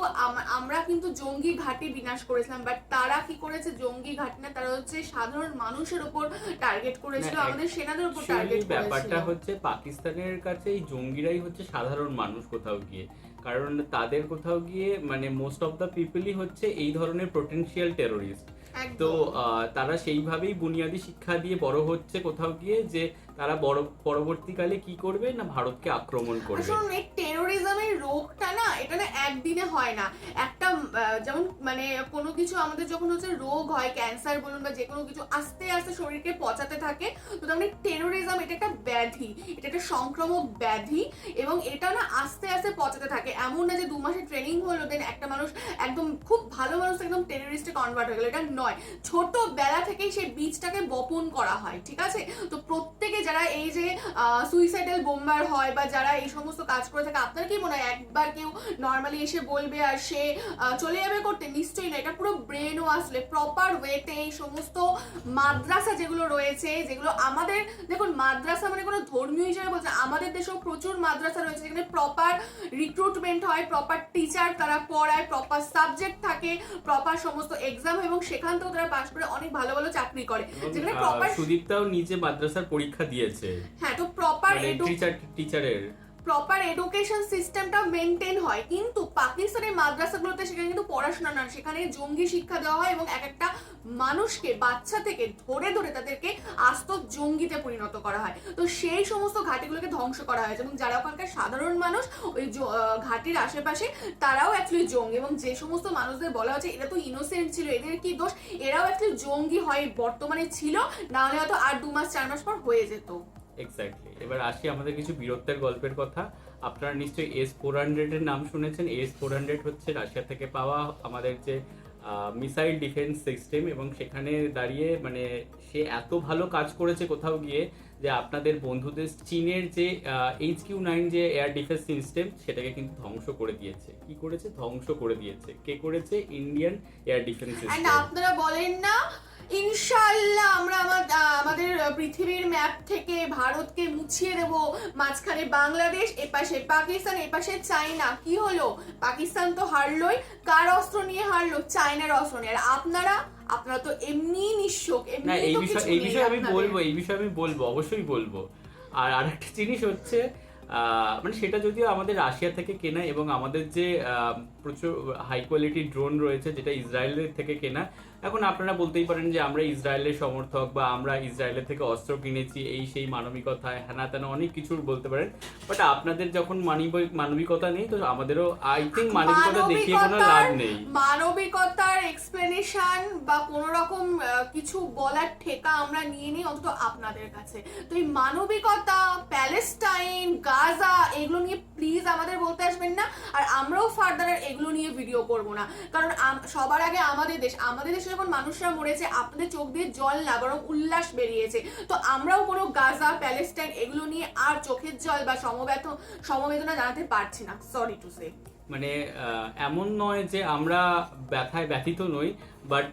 আমরা কিন্তু জঙ্গি ঘাঁটি বিনাশ করেছিলাম। বাট তারা কি করেছে, জঙ্গি ঘাঁটি না, তারা হচ্ছে সাধারণ মানুষের উপর টার্গেট করেছিল, আমাদের সেনাদের উপর টার্গেট করেছিল। ব্যাপারটা হচ্ছে পাকিস্তানের কাছে এই জঙ্গিরাই হচ্ছে সাধারণ মানুষ কোথাও গিয়ে, কারণ তাদের কোথাও গিয়ে মানে মোস্ট অফ দ্য পিপলই হচ্ছে এই ধরনের পোটেনশিয়াল টেরোরিস্ট। তো তারা সেইভাবেই বুনিয়াদী শিক্ষা দিয়ে বড় হচ্ছে কোথাও গিয়ে, যে তারা পরবর্তীকালে কি করবে না, ভারতকে আক্রমণ করবে। আসলে টেরোরিজমের রোগটা না, এটা না একদিনে হয় না। একটা যেমন মানে কোনো কিছু আমাদের যখন হচ্ছে রোগ হয়, ক্যান্সার বলুন বা যে কোনো কিছু, আস্তে আস্তে শরীরকে পচাতে থাকে। তো তেমনি টেরোরিজম এটা একটা ব্যাধি, এটা একটা সংক্রামক ব্যাধি, এবং এটা না আস্তে আস্তে পচাতে থাকে। এমন না যে 2 মাসের ট্রেনিং হলো দেন একটা মানুষ একদম খুব ভালো মানুষ একদম টেররিস্টে কনভার্ট হয়ে গেল, এটা নয়। ছোটবেলা থেকেই সেই বীজটাকে বপন করা হয়, ঠিক আছে? তো প্রত্যেকে যারা এই যে সুইসাইডাল বোম্বার হয় বা যারা এই সমস্ত কাজ করে থাকে, আপনার কি মনে হয় একবার কেউ নর্মালি এসে বলবে আর সে চলে যাবে করতে? নিশ্চয়ই না। এটা পুরো ব্রেন ওয়াশ, প্রপার ওয়েতে এই সমস্ত মাদ্রাসা যেগুলো রয়েছে, যেগুলো আমাদের দেখুন মাদ্রাসা মানে কোনো ধর্মীয় হিসেবে বলছে, আমাদের দেশেও প্রচুর মাদ্রাসা রয়েছে যেখানে প্রপার রিক্রুটমেন্ট হয়, প্রপার টিচার তারা পড়ায়, প্রপার সাবজেক্ট থাকে, প্রপার সমস্ত এক্সাম, এবং সেখান থেকেও তারা পাস করে অনেক ভালো ভালো চাকরি করে, যেখানে প্রপার। সুদীপ্তাও নিচে মাদ্রাসার পরীক্ষা দিয়েছে। হ্যাঁ, তো প্রপার টিচারের প্রপার এডুকেশন সিস্টেমটা মেনটেন হয়। কিন্তু পাকিস্তানের মাদ্রাসাগুলোতে সেখানে কিন্তু পড়াশোনা না, সেখানে জঙ্গি শিক্ষা দেওয়া হয় এবং এক একটা মানুষকে বাচ্চা থেকে ধরে ধরে তাদেরকে আস্ত জঙ্গিতে পরিণত করা হয়। তো সেই সমস্ত ঘাটিগুলোকে ধ্বংস করা হয়েছে, এবং যারা ওখানকার সাধারণ মানুষ ওই ঘাটির আশেপাশে তারাও অ্যাকচুয়ালি জঙ্গি। এবং যে সমস্ত মানুষদের বলা হচ্ছে এরা তো ইনোসেন্ট ছিল, এদের কি দোষ, এরাও অ্যাকচুয়ালি জঙ্গি হয় বর্তমানে ছিল, না হলে হয়তো আর 2 মাস 4 মাস পর হয়ে যেত। এক্স্যাক্টলি। এবার আসি আমাদের কিছু বীরত্বের গল্পের কথা। আপনারা নিশ্চয়ই S-400 এর নাম শুনেছেন। S-400 হচ্ছে রাশিয়া থেকে পাওয়া আমাদের যে মিসাইল ডিফেন্স সিস্টেম, এবং সেখানে দাঁড়িয়ে মানে সে এত ভালো কাজ করেছে কোথাও গিয়ে যে আপনাদের বন্ধুদের চীনের যে HQ-9 যে এয়ার ডিফেন্স সিস্টেম সেটাকে কিন্তু ধ্বংস করে দিয়েছে। কি করেছে? ধ্বংস করে দিয়েছে। কে করেছে? Indian air defence system. আপনারা বলেন না ইনশাআল্লাহ আমরা আমাদের পৃথিবীর ম্যাপ থেকে ভারতকে মুছিয়ে দেব, মাঝখানে বাংলাদেশ, এপাশে পাকিস্তান, এপাশে চায়না। কি হলো? পাকিস্তান তো হারলোই, কার অস্ত্র নিয়ে হারলো? চায়নার অস্ত্র নিয়ে। আর আপনারা তো এমনি নিঃশোক। না, এই বিষয়ে আমি বলবো অবশ্যই বলবো। আর আরেকটা জিনিস হচ্ছে মানে সেটা যদিও আমাদের রাশিয়া থেকে কেনা, এবং আমাদের যে প্রচুর হাই কোয়ালিটি ড্রোন রয়েছে যেটা ইসরায়েলের থেকে কেনা। এখন আপনারা বলতেই পারেন যে আমরা ইসরায়েলের সমর্থক বা আমরা ইসরায়েলের থেকে অস্ত্র কিনেছি, এই সেই মানবিকতায় হ্যানা তেনা অনেক কিছু বলতে পারেন। বাট আপনাদের যখন মানবিকতা নেই, তো আমাদেরও আই থিঙ্ক মানবিকতা দেখিয়ে কোনো লাভ নেই। মানবিকতার এক্সপ্লেনেশন পারমিশন বা কোনো রকম কিছু বলার ঠেকা আমরা নিয়ে নিই অন্তত আপনাদের কাছে। তো এই মানবিকতা, প্যালেস্টাইন, গাজা এগুলো নিয়ে প্লিজ আমাদের বলতে আসবেন না, আর আমরাও ফার্দার এগুলো নিয়ে ভিডিও করব না, কারণ সবার আগে আমাদের দেশে যখন মানুষরা মরেছে আপনাদের চোখ দিয়ে জল না বরং উল্লাস বেরিয়েছে। তো আমরাও কোনো গাজা, প্যালেস্টাইন এগুলো নিয়ে আর চোখের জল বা সমবেদনা জানাতে পারছি না, সরি টু সে। মানে এমন নয় যে আমরা ব্যথায় ব্যথিত নই, বাট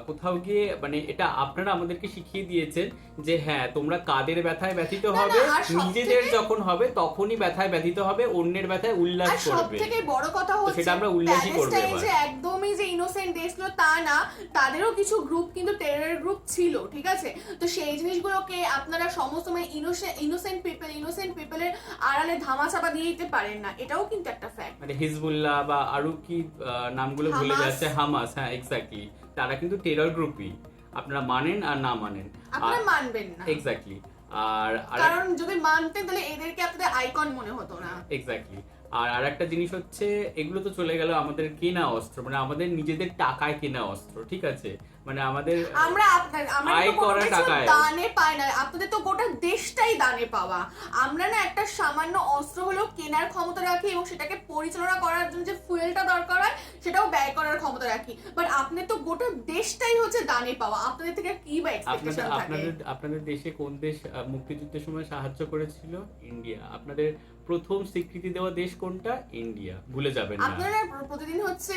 কোথাও গিয়ে মানে এটা আপনারা আমাদেরকে শিখিয়ে দিয়েছেন যে হ্যাঁ তোমরা কাদের ব্যথায় ব্যথিত হবে, নিজেদের যখন হবে তখনই ব্যথায় ব্যথিত হবে, অন্যের ব্যথায় উল্লাস করবে। সবথেকে বড় কথা হচ্ছে সেটা আমরা উল্লাসই করব। যে একদমই যে ইনোসেন্ট দেশ ছিল তা না, তাদেরও কিছু গ্রুপ কিন্তু টেরর গ্রুপ ছিল, ঠিক আছে? তো সেই জিনিসগুলোকে আপনারা সমসময় ইনোসেন্ট পিপলের আড়ালে ধামাচাপা দিয়ে দিতে পারেন না, এটাও কিন্তু একটা ফ্যাক্ট। মানে হিজবুল্লাহ বা আরো কি নামগুলো ভুলে যাচ্ছে, হামাস, হ্যাঁ এক্স্যাক্টলি, তারা কিন্তু টেরর গ্রুপই, আপনারা মানেন আর না মানেন, আপনারা মানবেন না এক্স্যাক্টলি। আর কারণ যদি মানতেন তাহলে এদেরকে আপনাদের আইকন মনে হতো না, এক্স্যাক্টলি। আর আরেকটা জিনিস হচ্ছে এগুলো তো চলে গেল আমাদের কেনা অস্ত্র, মানে আমাদের নিজেদের টাকায় কেনা অস্ত্র, ঠিক আছে? মানে আমাদের আমরা আয় করা টাকায় দানে পাই না, আপনাদের তো গোটা দেশটাই দানে পাওয়া। আমরা না একটা সামান্য অস্ত্র হলেও কেনার ক্ষমতা রাখি এবং সেটাকে পরিচালনা করার জন্য যে ফুয়েলটা দরকার হয় সেটাও ব্যয় করার ক্ষমতা রাখি, বাট আপনাদের তো গোটা দেশটাই হচ্ছে দানে পাওয়া, আপনাদের থেকে কি বা এক্সপেকটেশন থাকে? আপনাদের দেশে কোন দেশ মুক্তিযুদ্ধের সময় সাহায্য করেছিল? ইন্ডিয়া। আপনাদের প্রথম স্বীকৃতি দেওয়া দেশ কোনটা? ইন্ডিয়া, ভুলে যাবেন না। আপনারা প্রতিদিন হচ্ছে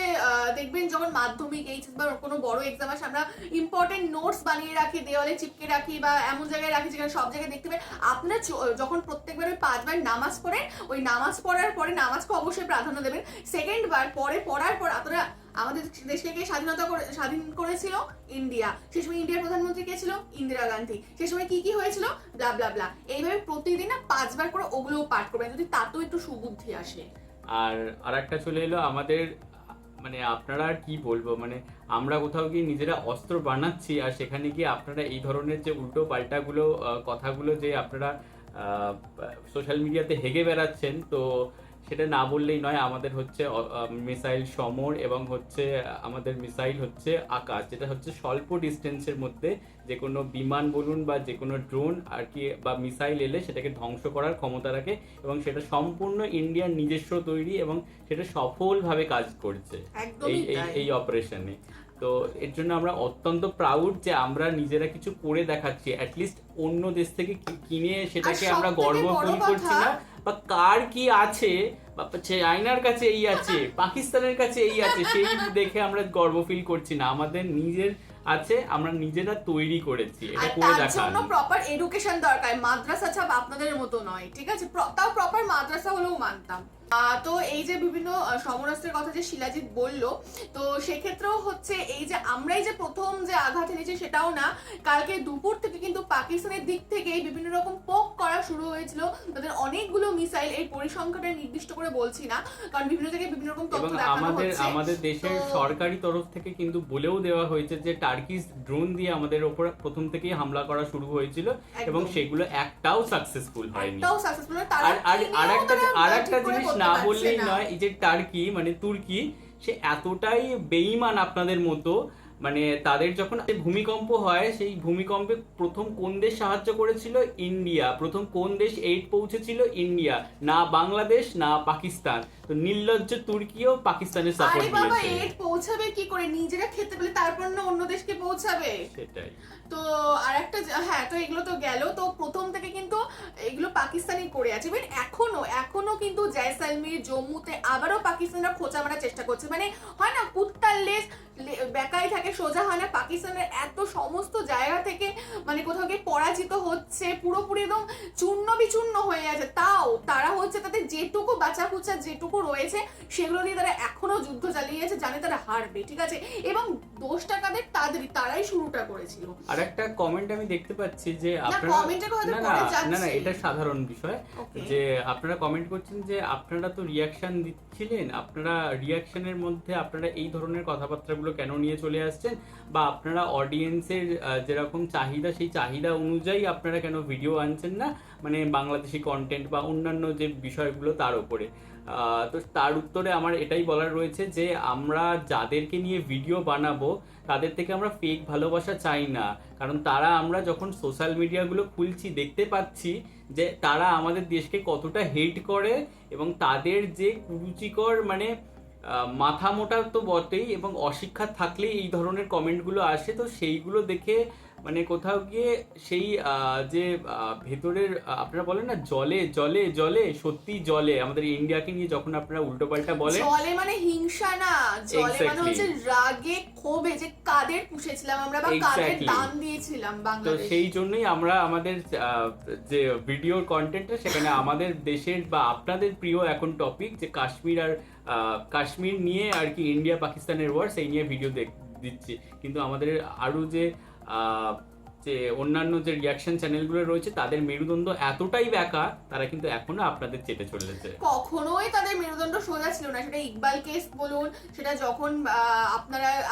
দেখবেন যখন মাধ্যমিক, এইচএস বা কোনো বড় এক্সাম আসে আমরা ইম্পর্টেন্ট নোটস বানিয়ে রাখি, দেওয়ালে চিপকে রাখি বা এমন জায়গায় রাখি যেখানে সব জায়গায় দেখতে পাই। আপনারা যখন প্রত্যেকবার ওই 5 বার নামাজ পড়েন, ওই নামাজ পড়ার পরে নামাজকে অবশ্যই প্রাধান্য দেবেন, সেকেন্ড বার পরে পড়ার পর আপনারা আমাদের দেশকে কে স্বাধীন করেছিল? ইন্ডিয়া। সেই সময় ইন্ডিয়ার প্রধানমন্ত্রী কে ছিল? ইন্দিরা গান্ধী। সেই সময় কি হয়েছিল? ব্লা ব্লা ব্লা। এইভাবে প্রতিদিন না 5 বার করে ওগুলোও পাঠ করবেন যদি তাতেও একটু সুবুদ্ধি আসে। আর একটা চলে এলো আমাদের, মানে আপনারা আর কি বলবো, মানে আমরা কোথাও গিয়ে নিজেরা অস্ত্র বানাচ্ছি আর সেখানে গিয়ে আপনারা এই ধরনের যে উল্টো পাল্টাগুলো কথাগুলো যে আপনারা সোশ্যাল মিডিয়াতে হেগে বেড়াচ্ছেন, তো সেটা না বললেই নয়। আমাদের হচ্ছে মিসাইল সমর এবং হচ্ছে আমাদের মিসাইল হচ্ছে আকাশ, যেটা হচ্ছে স্বল্প ডিস্টেন্সের মধ্যে যে কোনো বিমান বলুন বা যে কোনো ড্রোন আর কি বা মিসাইল এলে সেটাকে ধ্বংস করার ক্ষমতা রাখে এবং সেটা সম্পূর্ণ ইন্ডিয়ার নিজস্ব তৈরি এবং সেটা সফলভাবে কাজ করছে এই অপারেশনে। তো এর জন্য আমরা অত্যন্ত প্রাউড যে আমরা নিজেরা কিছু করে দেখাচ্ছি, অ্যাটলিস্ট অন্য দেশ থেকে কিনে সেটাকে আমরা গর্ব ফিল করছি না, বা কার কি আছে বা চায়নার কাছে এই আছে, পাকিস্তানের কাছে এই আছে সেই দেখে আমরা গর্ব ফিল করছি না, আমাদের নিজের আছে, আমরা নিজেরা তৈরি করেছি, এটা করে দেখান। তার জন্য প্রপার এডুকেশন দরকার, মাদ্রাসা ছাপ আপনাদের মতো নয়, ঠিক আছে? তাও প্রপার মাদ্রাসা হলেও মানতাম। তো এই যে বিভিন্ন সমরাস্ত্রের কথা যে শিলাজিৎ বললো, তো সেক্ষেত্রেও হচ্ছে এই যে আমরাই যে প্রথম যে আঘাত এনেছি সেটাও না, কালকে দুপুর থেকে কিন্তু পাকিস্তানের দিক থেকে বিভিন্ন রকম পোক করা শুরু হয়েছিল, তাদের অনেকগুলো মিসাইল, এই পরিসংখ্যাটা নির্দিষ্ট করে বলছি না কারণ বিভিন্ন জায়গায় বিভিন্ন রকম তথ্য দেখানো হচ্ছে। আমাদের দেশের সরকারি তরফ থেকে কিন্তু বলেও দেওয়া হয়েছে যে টার্কিশ ড্রোন দিয়ে আমাদের উপর প্রথম থেকেই হামলা করা শুরু হয়েছিল এবং সেগুলো একটাও সাকসেসফুল হয়নি। আর একটা জিনিস না বললেই নয়, এই যে টার্কি মানে তুর্কি, সে এতটাই বেঈমান আপনাদের মতো, মানে তাদের যখন ভূমিকম্প হয় সেই ভূমিকম্পে প্রথম কোন দেশ সাহায্য করেছিল? ইন্ডিয়া। প্রথম কোন দেশ এইড পৌঁছেছিল? ইন্ডিয়া, না বাংলাদেশ না পাকিস্তান। তো নির্লজ্জ তুর্কিও পাকিস্তানের সাপোর্ট দিয়েছে। আরে বাবা, এইড পৌঁছাবে কি করে? নিজেরা খেতে পেলে তারপর না অন্য দেশকে পৌঁছাবে? সেটাই তো আরেকটা, হ্যাঁ, তো এগুলো তো গেল, তো প্রথম থেকে কিন্তু এগুলো পাকিস্তানি করে আছে, মানে এখনো কিন্তু জয়সালমীর, জম্মুতে আবারও পাকিস্তানরা খোঁচা মারার চেষ্টা করছে। মানে হয় না কুত্তার লেজ বেকাই থাকে, সোজা হয় না। পাকিস্তানের এত সমস্ত জায়গা থেকে মানে কোথাও গিয়ে পরাজিত হচ্ছে, পুরোপুরি একদম চূর্ণ বিচূর্ণ হয়ে আছে, তাও তারা হচ্ছে তাদের যেটুকু বাঁচা কুচা যেটুকু রয়েছে সেগুলো দিয়ে তারা এখনো যুদ্ধ চালিয়ে যাচ্ছে, জানে তারা হারবে, ঠিক আছে? এবং দোষটা কাদের? তারাই শুরুটা করেছিল। আর একটা কমেন্ট আমি দেখতে পাচ্ছি যে না এটা সাধারণ বিষয়, যে আপনারা কমেন্ট করছেন যে আপনারা তো রিয়াকশন দিচ্ছিলেন, আপনারা রিয়াকশনের মধ্যে আপনারা এই ধরনের কথাবার্তাগুলো কেন নিয়ে চলে আসছেন, বা আপনারা অডিয়েন্সের যেরকম চাহিদা সেই চাহিদা অনুযায়ী আপনারা কেন ভিডিও আনছেন না, মানে বাংলাদেশি কন্টেন্ট বা অন্যান্য যে বিষয়গুলো তার উপরে। তো তার উত্তরে আমার এটাই বলার রয়েছে যে আমরা যাদেরকে নিয়ে ভিডিও বানাবো তাদের থেকে আমরা ফেক ভালোবাসা চাই না, কারণ তারা আমরা যখন সোশ্যাল মিডিয়াগুলো খুলছি দেখতে পাচ্ছি যে তারা আমাদের দেশকে কতটা হেট করে, এবং তাদের যে কুরুচিকর মানে মাথা মোটা তো বটেই, এবং অশিক্ষা থাকলেই এই ধরনের কমেন্টগুলো আসে। তো সেইগুলো দেখে মানে কোথাও গিয়ে সেই যে ভেতরের আপনারা বলেন না জলে জলে জলে সত্যি জলে আমাদের ইন্ডিয়াকে নিয়ে যখন আপনারা উল্টোপাল্টা বলেন, জলে মানে হিংসা না, জলে মানে Exactly. হচ্ছে রাগে ক্ষোভে যে কাদের পুষেছিলাম আমরা বা কাদের Exactly. দান দিয়েছিলাম তো বাংলাদেশ। সেই জন্যই আমরা আমাদের যে ভিডিওর কন্টেন্টটা সেখানে আমাদের দেশের বা আপনাদের প্রিয় এখন টপিক যে কাশ্মীর আর কাশ্মীর নিয়ে আর কি ইন্ডিয়া পাকিস্তানের ওয়ার, সেই নিয়ে ভিডিও দিচ্ছি। কিন্তু আমাদের আরো যে যে অন্যান্য যে রিয়াকশন চ্যানেলগুলো রয়েছে তাদের মেরুদণ্ড এতটাই ব্যাকা, তারা কিন্তু এখনো আপনাদের চেটে চলেছে। কখনোই তাদের মেরুদণ্ড সোজা ছিল না। সেটা ইকবাল কেস বলুন, সেটা যখন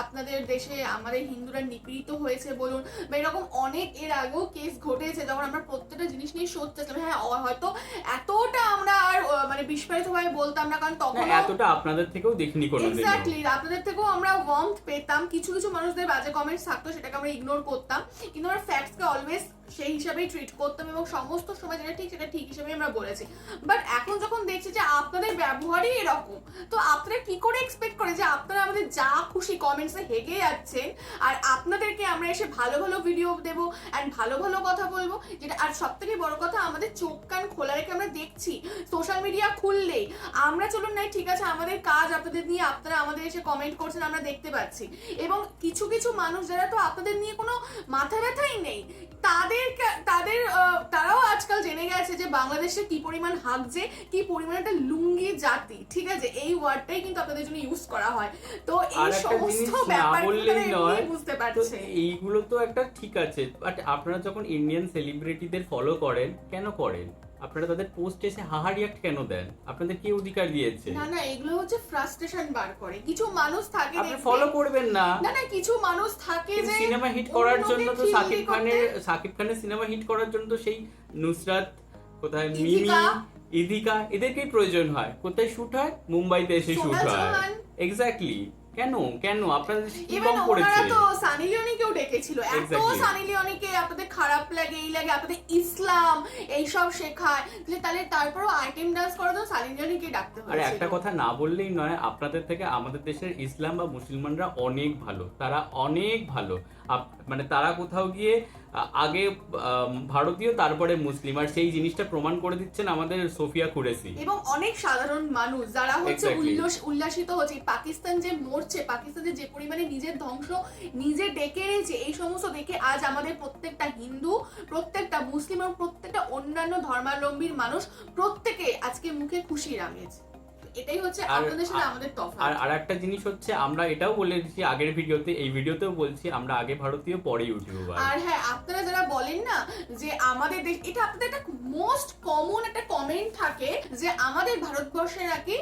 আপনাদের দেশে আমাদের হিন্দুরা নিপীড়িত হয়েছে বলুন, বা এরকম অনেক এর আগেও কেস ঘটেছে যখন আমরা প্রত্যেকটা জিনিস নিয়ে সোচ্ছিলাম। হ্যাঁ, হয়তো এতটা আমরা আর মানে বিস্তারিতভাবে বলতাম না, কারণ তখন এতটা আপনাদের থেকেও দেখিনি কোনোদিন। এক্স্যাক্টলি, আপনাদের থেকেও আমরা ওয়ার্মথ পেতাম। কিছু কিছু মানুষদের বাজে কমেন্টস থাকতো, সেটাকে আমরা ইগনোর করতাম, কিন্তু আমরা ফ্যাক্টসকে অলওয়েজ সেই হিসাবেই ট্রিট করতাম এবং সমস্ত সময় যেটা ঠিক সেটা ঠিক হিসেবে আমরা বলেছি। বাট এখন যখন দেখছি যে আপনাদের ব্যবহারই এরকম, তো আপনারা কি করে এক্সপেক্ট করে যে আপনারা আমাদের যা খুশি কমেন্টসে হেগে যাচ্ছেন আর আপনাদেরকে আমরা এসে ভালো ভালো ভিডিও দেবো অ্যান্ড ভালো ভালো কথা বলবো, যেটা আর সব থেকে বড় কথা আমাদের চোখ কান খোলা রেখে আমরা দেখছি সোশ্যাল মিডিয়া খুললেই আমরা চলুন নাই ঠিক আছে আমাদের কাজ আপনাদের নিয়ে আপনারা আমাদের এসে কমেন্ট করছেন আমরা দেখতে পাচ্ছি। এবং কিছু কিছু মানুষ যারা তো আপনাদের নিয়ে কোনো মাথা ব্যথাই নেই, তারাও আজকাল জেনে গেছে যে বাংলাদেশে কি পরিমাণ হাকজে, কি পরিমাণ একটা লুঙ্গি জাতি, ঠিক আছে, এই ওয়ার্ডটাই কিন্তু আপনাদের জন্য ইউজ করা হয়। তো এই সমস্ত ব্যাপার বুঝতে পারছে। এইগুলো তো একটা ঠিক আছে, বাট আপনারা যখন ইন্ডিয়ান সেলিব্রিটিদের ফলো করেন, কেন করেন? আপনারা তাদের পোস্ট এসে হাহা রিঅ্যাক্ট কেন দেন? আপনাদের কি অধিকার দিয়েছে? না না, এগুলো হচ্ছে ফ্রাস্ট্রেশন বার করে। কিছু মানুষ থাকে আপনি ফলো করবেন না। না না, কিছু মানুষ থাকে যে সিনেমা হিট করার জন্য তো সাকিব খানের সিনেমা হিট করার জন্য তো সেই নুসরাত, কোথায় মিমি, ইদিকা, এদেরকেই প্রয়োজন হয়। কোথায় শুট হয়? মুম্বাইতে এসে শুট হয়। এক্স্যাক্টলি। কেন আপনাদের কি কম করেছে? ওনারা তো সানি লিওনিকেও ডেকেছিল। এত সানি লিওনিকে আপনাদের খারাপ লাগে, এই লাগে, আপনাদের ইসলাম এইসব শেখায়, তাহলে তারপরও আইটেম ডান্স করার জন্য সানি লিওনিকে ডাকতে হয়। আর একটা কথা না বললেই নয়, আপনাদের থেকে আমাদের দেশের ইসলাম বা মুসলমানরা অনেক ভালো, তারা অনেক ভালো। মানে তারা কোথাও গিয়ে আগে ভারতীয় তারপরে মুসলিম, আর সেই জিনিসটা প্রমাণ করে দিচ্ছেন আমাদের সোফিয়া কুরেশি এবং অনেক সাধারণ মানুষ যারা হচ্ছে উল্লাসিত হচ্ছে। পাকিস্তান যে মরছে, পাকিস্তান যে পরিমাণে নিজের ধ্বংস নিজে ডেকে এনেছে, এই সমস্ত দেখে আজ আমাদের প্রত্যেকটা হিন্দু, প্রত্যেকটা মুসলিম এবং প্রত্যেকটা অন্যান্য ধর্মাবলম্বীর মানুষ প্রত্যেকে আজকে মুখে খুশির আমেজ। এটাই হচ্ছে আপনাদের সাথে আমাদের তফাৎ। আর একটা জিনিস হচ্ছে, আমরা এটাও বলে দিচ্ছি আগের ভিডিওতে, এই ভিডিওতেও বলছি, আমরা আগে ভারতীয় পরে ইউটিউবার। আর হ্যাঁ, আপনারা যারা বলেন না যে আমাদের দেশ, এটা আপনাদের একটা মোস্ট কমন একটা কমেন্ট থাকে যে আমাদের ভারতবর্ষে নাকি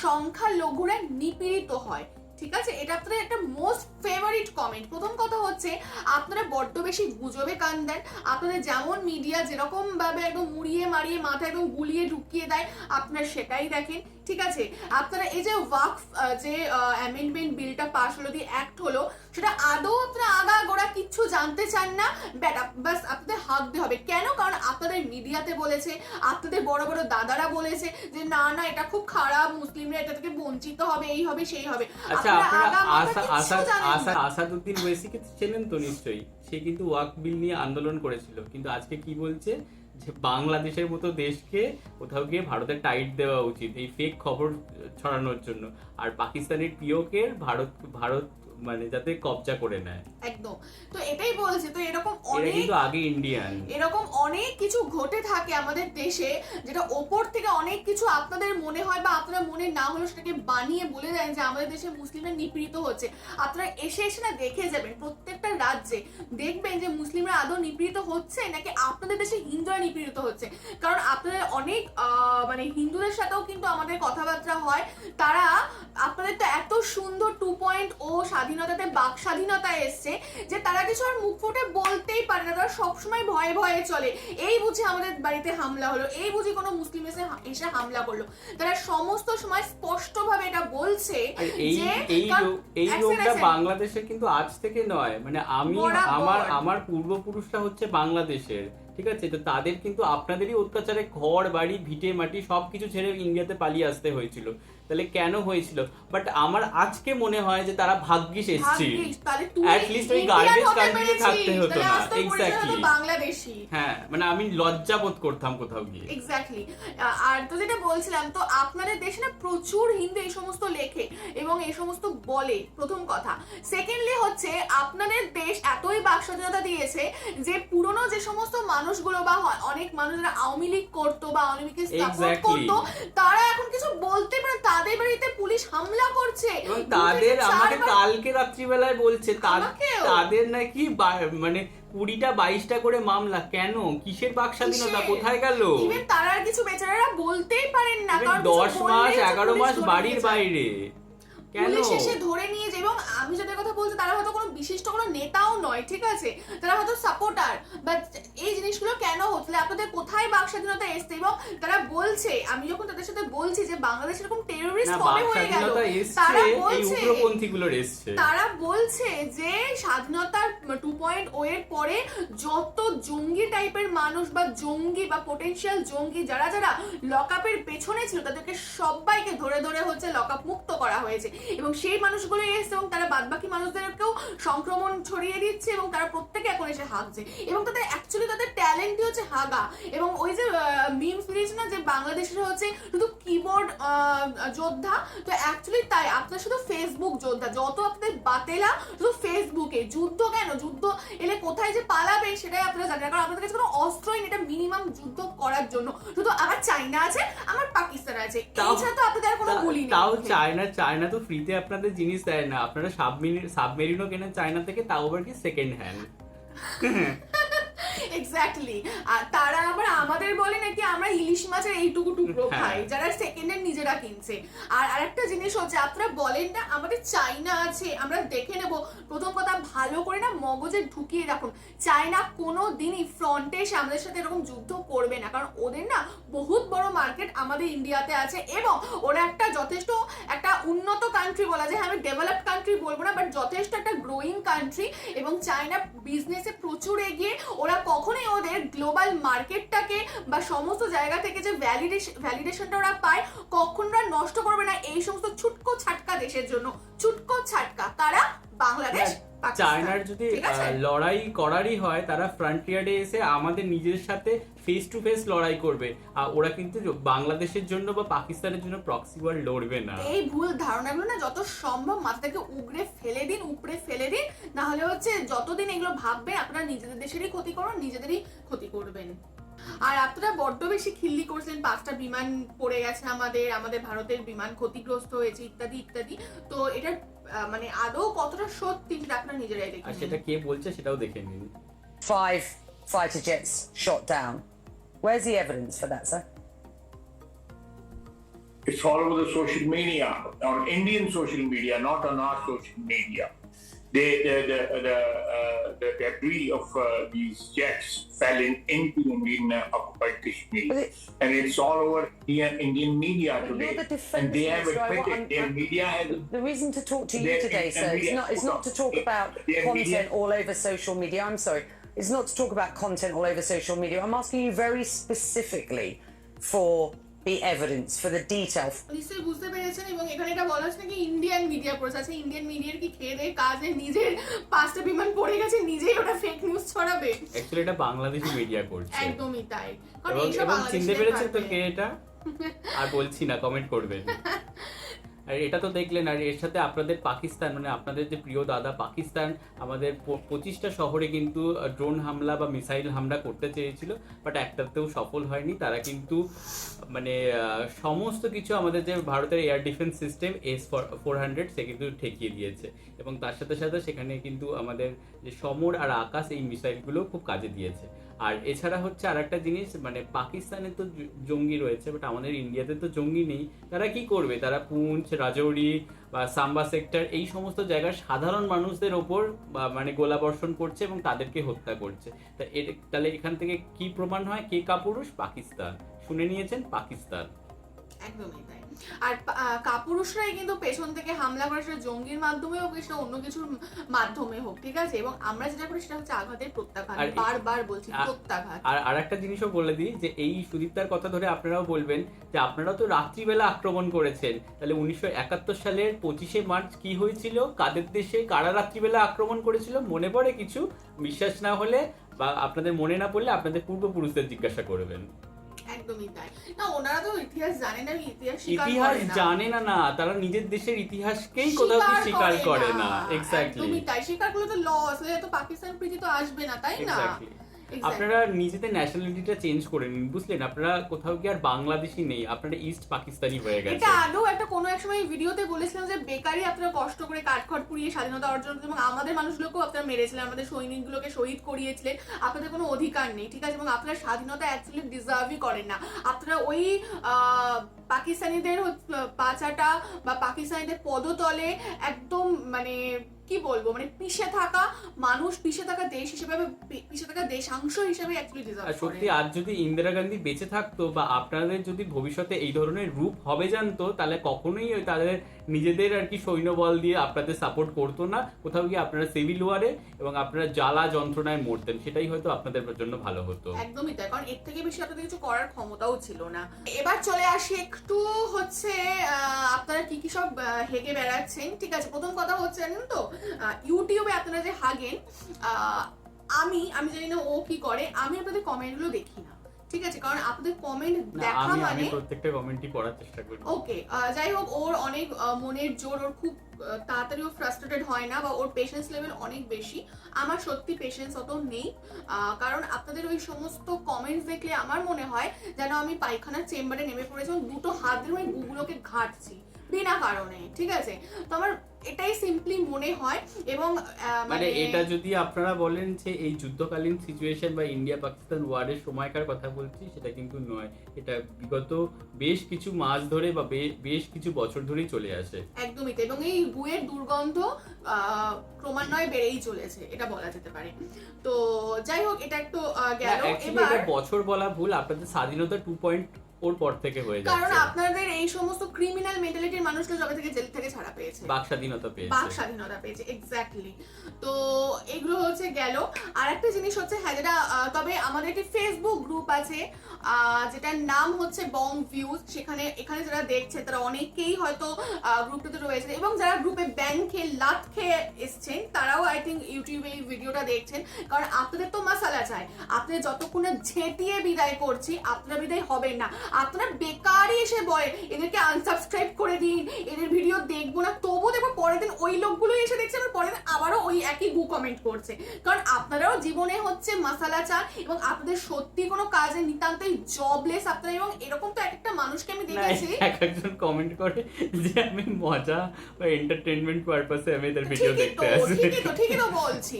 সংখ্যালঘুরা নিপীড়িত হয়। ঠিক আছে, এটা আপনাদের একটা মোস্ট ফেভারিট কমেন্ট। প্রথম কথা হচ্ছে আপনারা বড্ড বেশি গুজবে কান দেন। আপনাদের যেমন মিডিয়া যেরকম ভাবে একদম মুড়িয়ে মারিয়ে মাথায় একদম গুলিয়ে ঢুকিয়ে দেয়, আপনারা সেটাই দেখেন। ঠিক আছে, আপনারা এই যে ওয়াকফ যে অ্যামেন্ডমেন্ট বিলটা পাস হলো, দিয়ে অ্যাক্ট হলো, সেটা আদৌ আপনারা আগা গোড়া কিচ্ছু জানতে চান না। বাস আপনাদের হাত দিতে হবে। কেন? কারণ আপনাদের মিডিয়াতে বলেছে, আপনাদের বড় বড় দাদারা বলেছে যে না না এটা খুব খারাপ, মুসলিমরা এটা থেকে বঞ্চিত হবে, এই হবে সেই হবে। আচ্ছা, আপনারা আসাদুদ্দিন ওয়েসিকে চেনেন তো নিশ্চয়ই? সে কিন্তু ওয়াকফ বিল নিয়ে আন্দোলন করেছিল, কিন্তু আজকে কি বলছে যে বাংলাদেশের মতো দেশকে কোথাও গিয়ে ভারতের টাইট দেওয়া উচিত এই ফেক খবর ছড়ানোর জন্য, আর পাকিস্তানের পিওকের ভারত মানে যাতে কবজা করে নেয়। একদম, তো এটাই বলছে। তো এরকম অনেক, কিন্তু আগে ইন্ডিয়ান এরকম অনেক কিছু ঘটে থাকে আমাদের দেশে, যেটা ওপর থেকে অনেক কিছু আপনাদের মনে হয় বা আপনারা মনে না হলেও সেটাকে বানিয়ে বলে দেন যে আমাদের দেশে মুসলিমরা নিপীড়িত হচ্ছে। আপনারা এসে না দেখে যাবেন প্রত্যেকটা রাজ্যে, দেখবেন যে মুসলিমরা আদৌ নিপীড়িত হচ্ছে নাকি আপনাদের দেশে হিন্দুরা নিপীড়িত হচ্ছে। কারণ আপনাদের অনেক মানে হিন্দুদের সাথেও কিন্তু আমাদের কথাবার্তা হয়, তারা আপনাদের তো এত সুন্দর 2.0 স্বাধীনতাতে বাক স্বাধীনতা এসছে যে তারা কিছু আর মুখ ফুটে বলতেই পারে না, তারা সবসময় ভয়ে ভয়ে চলে। এই বুঝি আমাদের বাড়িতে হামলা হলো, এই বুঝি কোনো মুসলিম এসে হামলা করলো, তারা সমস্ত সময় স্পষ্টভাবে এটা বলছে আর এই যে এই রোগটা বাংলাদেশের কিন্তু আজ থেকে নয়, মানে আমার পূর্বপুরুষরা হচ্ছে বাংলাদেশের, ঠিক আছে? তো তাদের কিন্তু আপনাদেরই অত্যাচারে ঘর বাড়ি ভিটে মাটি সবকিছু ছেড়ে ইন্ডিয়াতে পালিয়ে আসতে হয়েছিল। তাহলে কেন হয়েছিল? বাট আমার আজকে মনে হয় যে তারা ভাগ্যিস এসেছে, অ্যাটলিস্ট ওই গার্বেজ কান্ট্রিতে থাকতে হতো না। এক্স্যাক্টলি, বাংলাদেশি। হ্যাঁ, মানে আমি লজ্জা বোধ করতাম কোথাও গিয়ে। এক্স্যাক্টলি। আর তো যেটা বলছিলাম, তো আপনাদের দেশে না প্রচুর হিন্দু এই সমস্ত লেখে এবং এই সমস্ত বলে, প্রথম কথা। সেকেন্ডলি হচ্ছে আপনাদের দেশ এতই বাক স্বাধীনতা দিয়েছে যে পুরনো যে সমস্ত মানুষগুলো বা অনেক মানুষ যারা আওয়ামী লীগ করতো বা আওয়ামী লীগকে সাপোর্ট করতো, তারা এখন কিছু বলতে পারে, তাদের বাড়িতে পুলিশ হামলা করছে। এবং তাদের আমাকে কালকে রাত্রিবেলায় বলছে তাদের নাকি মানে 20-22টা করে মামলা। কেন? কিসের বাক স্বাধীনতা? কোথায় গেল? ইভেন তারা আর কিছু বেচারারা বলতেই পারেন না, কারণ 10 মাস 11 মাস বাড়ির বাইরে পুলিশ এসে ধরে নিয়ে যায়। এবং আমি যাদের কথা বলছি তারা হয়তো কোনো বিশিষ্ট কোনো নেতাও নয়, ঠিক আছে, তারা হয়তো সাপোর্টার। বাট এই জিনিসগুলো কেন হচ্ছে? আপনাদের কোথায় বাক স্বাধীনতা এসছে? এবং তারা বলছে, আমি যখন তাদের সাথে বলছি যে বাংলাদেশ এরকম টেররিস্ট কবে হয়ে গেল, তারা বলছে তারা বলছে যে স্বাধীনতার 2.0 এর পরে যত জঙ্গি টাইপের মানুষ বা জঙ্গি বা পোটেনশিয়াল জঙ্গি যারা যারা লকআপের পেছনে ছিল তাদেরকে সবাইকে ধরে ধরে হচ্ছে লকআপ মুক্ত করা হয়েছে। এবং সেই মানুষগুলো এসছে এবং তারা বাদবাকি মানুষদেরকেও সংক্রমণ ছড়িয়ে দিচ্ছে এবং তারা প্রত্যেকে এখন এসে হাগছে। এবং তাদের অ্যাকচুয়ালি তাদের ট্যালেন্টই হচ্ছে হাগা। এবং ওই যে মিমস বেরিয়েছে না যে বাংলাদেশের হচ্ছে শুধু কিবোর্ড যোদ্ধা, তো অ্যাকচুয়ালি তাই আপনার শুধু ফেসবুক যোদ্ধা, যত আপনাদের বাতেলা শুধু ফেসবুকে। যুদ্ধ কেন? যুদ্ধ এলে কোথায় যে পালাবে সেটাই আপনারা জানেন, কারণ আপনাদের কাছে কোনো অস্ত্রই নেই এটা মিনিমাম যুদ্ধ করার জন্য। শুধু আমার চায়না আছে, আমার পাকিস্তান আছে, এছাড়া তো আপনাদের কোনো গুলি নেই। তাও চায়না তো ফ্রিতে আপনাদের জিনিস দেয় না, আপনারা সাবমেরিনও কেনেন চায়না থেকে, তাও আবার কি সেকেন্ড হ্যান্ড। এক্স্যাক্টলি। আর তারা আবার আমাদের বলে নাকি আমরা ইলিশ মাছের এইটুকু টুকরো খাই, যারা সেকেন্ড হ্যান্ড নিজেরা কিনছে। আর আরেকটা জিনিস হচ্ছে, আপনারা বলেন না আমাদের চায়না আছে, আমরা দেখে নেব। প্রথম কথা, ভালো করে না মগজে ঢুকিয়ে রাখুন, চায়না কোনো দিনই ফ্রন্টে এসে আমাদের সাথে এরকম যুদ্ধ করবে না, কারণ ওদের না বহুত বড় মার্কেট আমাদের ইন্ডিয়াতে আছে এবং ওরা একটা যথেষ্ট একটা উন্নত কান্ট্রি বলা যায়। আমি ডেভেলপড কান্ট্রি বলবো না, বাট যথেষ্ট একটা গ্রোয়িং কান্ট্রি। এবং চায়না বিজনেসে প্রচুর এগিয়ে, ওরা কখনোই ওদের গ্লোবাল মার্কেটটাকে বা সমস্ত জায়গা থেকে যে ভ্যালিডেশনটা ওরা পায় কখনো নষ্ট করবে না এই সমস্ত ছুটকো ছাটকা দেশের জন্য। ছুটকো ছাটকা কারা? বাংলাদেশ, চায়নার যদি লড়াই করারই হয় তারা ফ্রন্টিয়ারে এসে আমাদের নিজের সাথে ফেস টু ফেস লড়াই করবে। আর ওরা কিন্তু বাংলাদেশের জন্য বা পাকিস্তানের জন্য প্রক্সি ওয়ার লড়বে না। এই ভুল ধারণাগুলো না যত সম্ভব মাথা থেকে উপড়ে ফেলে দিন, না হলে হচ্ছে যতদিন এগুলো ভাববেন আপনারা নিজেদের দেশেরই ক্ষতি করুন, নিজেদেরই ক্ষতি করবেন। আর আপনারা বড্ড বেশি খিল্লি করছেন, 5টা বিমান পড়ে গেছে আমাদের ভারতের বিমান ক্ষতিগ্রস্ত হয়েছে ইত্যাদি ইত্যাদি। তো এটা মানে আদৌ কতটা সত্যি সেটা আপনারা নিজেরাই দেখুন। আর সেটা কে বলছে সেটাও দেখে নিন। 5 fighter jets shot down. Where's the evidence for that, sir? It's all over the social media, on Indian social media, not on our social media. The debris of these jets fell into Indian occupied Kashmir, and it's all over Indian media today. You're the defense and they have minister. admitted their media has. The reason to talk to you today, sir, is not to talk about content all over social media. I'm sorry. It's not to talk about content all over social media. I'm asking you very specifically for the evidence, for the detail. নিশ্চয়ই বুঝতে পেরেছেন। এবং এখানে এটা বলা হচ্ছে নাকি ইন্ডিয়ান মিডিয়া করেছে। আচ্ছা, ইন্ডিয়ান মিডিয়ার কি খেয়ে দেয় কাজে নিজের 5টা বিমান পড়ে গেছে নিজেই ওটা ফেক নিউজ ছড়াবে? অ্যাকচুয়ালি এটা বাংলাদেশি মিডিয়া করছে। একদমই তাই। কারণ এবং এইসব চিনতে পেরেছেন তো কে এটা? আর বলছি না, কমেন্ট করবেন। আর এটা তো দেখলেন, আর এর সাথে আপনাদের পাকিস্তান, মানে আপনাদের যে প্রিয় দাদা পাকিস্তান আমাদের 25টা শহরে কিন্তু ড্রোন হামলা বা মিসাইল হামলা করতে চেয়েছিল, বাট একটাতেও সফল হয়নি। তারা কিন্তু মানে সমস্ত কিছু আমাদের যে ভারতের এয়ার ডিফেন্স সিস্টেম S-400 সে কিন্তু ঠেকিয়ে দিয়েছে। এবং তার সাথে সাথে সেখানে কিন্তু আমাদের যে সমর আর আকাশ এই মিসাইলগুলো খুব কাজে দিয়েছে। আর এছাড়া হচ্ছে আর একটা জিনিস, মানে পাকিস্তানে তো জঙ্গি রয়েছে, বাট আমাদের ইন্ডিয়াতে তো জঙ্গি নেই। তারা কি করবে? তারা পুঞ্চ, রাজৌরি বা সাম্বা সেক্টর এই সমস্ত জায়গার সাধারণ মানুষদের ওপর মানে গোলাবর্ষণ করছে এবং তাদেরকে হত্যা করছে। তাহলে এখান থেকে কি প্রমাণ হয় কে কাপুরুষ? পাকিস্তান। শুনে নিয়েছেন, পাকিস্তান। একদমই তাই। আর কাপুরুষরাই কিন্তু পেছন থেকে হামলা করে, সেটা জঙ্গির মাধ্যমে হোক, সেটা অন্য কিছুর মাধ্যমে হোক, ঠিক আছে? এবং আমরা যেটা করি সেটা হচ্ছে আঘাতের প্রত্যাঘাত, বারবার বলছি প্রত্যাঘাত। আর একটা জিনিসও বলে দিই যে এই সুদীপ্তার কথা ধরে আপনারাও বলবেন যে আপনারাও তো রাত্রিবেলা আক্রমণ করেছেন, তাহলে 1971 সালের 25শে মার্চ কি হয়েছিল, কাদের দেশে কারা রাত্রিবেলা আক্রমণ করেছিল মনে পড়ে কিছু? বিশ্বাস না হলে বা আপনাদের মনে না পড়লে আপনাদের পূর্বপুরুষদের জিজ্ঞাসা করবেন। একদমই তাই। না, ওনারা তো ইতিহাস জানে না, ইতিহাস জানে না, তারা নিজের দেশের ইতিহাসকেই কোথাও কি স্বীকার করে না। এক্স্যাক্টলি, একদমই তাই। স্বীকার করলে তো লস, তো পাকিস্তান প্রীতি তো আসবে না, তাই না? আপনারা নিজেদের ন্যাশনালিটিটা চেঞ্জ করে নিন, বুঝলেন? আপনারা কোথাও কি আর বাংলাদেশি নেই, আপনারা ইস্ট পাকিস্তানি হয়ে গেছে। এটা আগেও একটা কোনো এক সময় ভিডিওতে বলেছিলাম যে বেকারি আপনারা কষ্ট করে কাঠখড় পুড়িয়ে স্বাধীনতা অর্জন এবং আমাদের মানুষগুলোকেও আপনারা মেরেছিলেন, আমাদের সৈনিকগুলোকে শহীদ করিয়েছিলেন। আপনাদের কোনো অধিকার নেই, ঠিক আছে? এবং আপনারা স্বাধীনতা অ্যাকচুয়ালি ডিজার্ভই করেন না। আপনারা ওই পাকিস্তানিদের পাচাটা বা পাকিস্তানিদের পদতলে একদম মানে কি বলবো, মানে পিছে থাকা মানুষ, পিছে থাকা দেশ হিসেবে, পিছে থাকা দেশাংশ হিসেবে অ্যাকচুয়ালি ডিজার্ভ করে। সত্যি আজ যদি ইন্দিরা গান্ধী বেঁচে থাকতো বা আপনাদের যদি ভবিষ্যতে এই ধরনের রূপ হবে জানতো, তাহলে কখনোই তাদের নিজেদের আর কি সৈন্যবল দিয়ে আপনাদের সাপোর্ট করতো না। কোথাও গিয়ে আপনারা সিভিল ওয়ারে এবং আপনারা জ্বালা যন্ত্রণায় মরতেন, সেটাই হয়তো আপনাদের জন্য ভালো হতো। একদমই তাই, কারণ এর থেকে বেশি আপনাদের কিছু করার ক্ষমতাও ছিল না। এবার চলে আসি একটু হচ্ছে আপনারা কি কি সব হেগে বেড়াচ্ছেন, ঠিক আছে? প্রথম কথা হচ্ছে জানেন তো, ইউটিউবে আপনারা যে হাগেন, আমি জানি না ও কি করে, আমি আপনাদের কমেন্টগুলো দেখি না, ঠিক আছে? কারণ আপনাদের কমেন্ট দেখা মানে প্রত্যেকটা কমেন্টই পড়ার চেষ্টা করি। ওকে, যাই হোক, ওর অনেক মনের জোর, ওর খুব তাড়াতাড়ি ও ফ্রাস্ট্রেটেড হয় না বা ওর পেশেন্স লেভেল অনেক বেশি। আমার সত্যি পেশেন্স অত নেই, কারণ আপনাদের ওই সমস্ত কমেন্টস দেখলে আমার মনে হয় যেন আমি পায়খানার চেম্বারে নেমে পড়েছি এবং দুটো হাত ধরে আমি গুগলোকে ঘাঁটছি বিনা কারণে, ঠিক আছে? তো আমার এটাই সিম্পলি মনে হয়। এবং মানে এটা যদি আপনারা বলেন যে এই যুদ্ধকালীন সিচুয়েশন বা ইন্ডিয়া পাকিস্তান ওয়ারের সময়কার কথা বলছি, সেটা কিন্তু নয়। এটা বিগত বেশ কিছু মাস ধরে বা বেশ কিছু বছর ধরেই চলে আসে। একদমই তাই। এবং এই গুয়ের দুর্গন্ধ ক্রমান্বয়ে বেড়েই চলেছে, এটা বলা যেতে পারে। তো যাই হোক, এটা একটু গেল। এবার বছর বলা ভুল, আপনাদের স্বাধীনতা 2.4 পর থেকে হয়ে যাচ্ছে, কারণ আপনাদের এই সমস্ত ক্রিমিনাল মেন্টালিটির মানুষগুলো যবে থেকে জেল থেকে ছাড়া পেয়েছে, বাক স্বাধীনতা পেয়েছে। এক্স্যাক্টলি। তো এগুলো হচ্ছে গেল। আর একটা জিনিস হচ্ছে, হ্যাঁ, যেটা তবে আমাদের একটি ফেসবুক গ্রুপ আছে যেটার নাম হচ্ছে বং ভিউজ। এখানে যারা দেখছে তারা অনেকেই হয়তো গ্রুপটাতে রয়েছে, এবং যারা গ্রুপে ব্যাং খেয়ে লাত খেয়ে এসছেন তারাও আই থিঙ্ক ইউটিউবে এই ভিডিওটা দেখছেন। কারণ আপনাদের তো মশালা চাই, আপনাদের যতক্ষণ না ঝেঁটিয়ে বিদায় করছি আপনারা বিদায় হবেন না। আপনারা বেকারই এসে বলেন এদেরকে আনসাবস্ক্রাইব করে দিন, এদের ভিডিও দেখবো না, তবুও দেখবো পরের দিন ওই লোকগুলোই এসে দেখছে, আবার পরের দিন আবারও ওই একই গু কমেন্ট করছে। কারণ আপনারাও জীবনে হচ্ছে মশালা চান এবং আপনাদের সত্যি কোনো কাজে নিতান্তই জবলেস আপনারা। এবং এরকম তো একটা মানুষকে আমি দেখেছি, একজন কমেন্ট করে যে আমি মজা বা এন্টারটেইনমেন্ট পারপাসে আমি এদের ভিডিও দেখতে আসি। ঠিকই তো বলছি।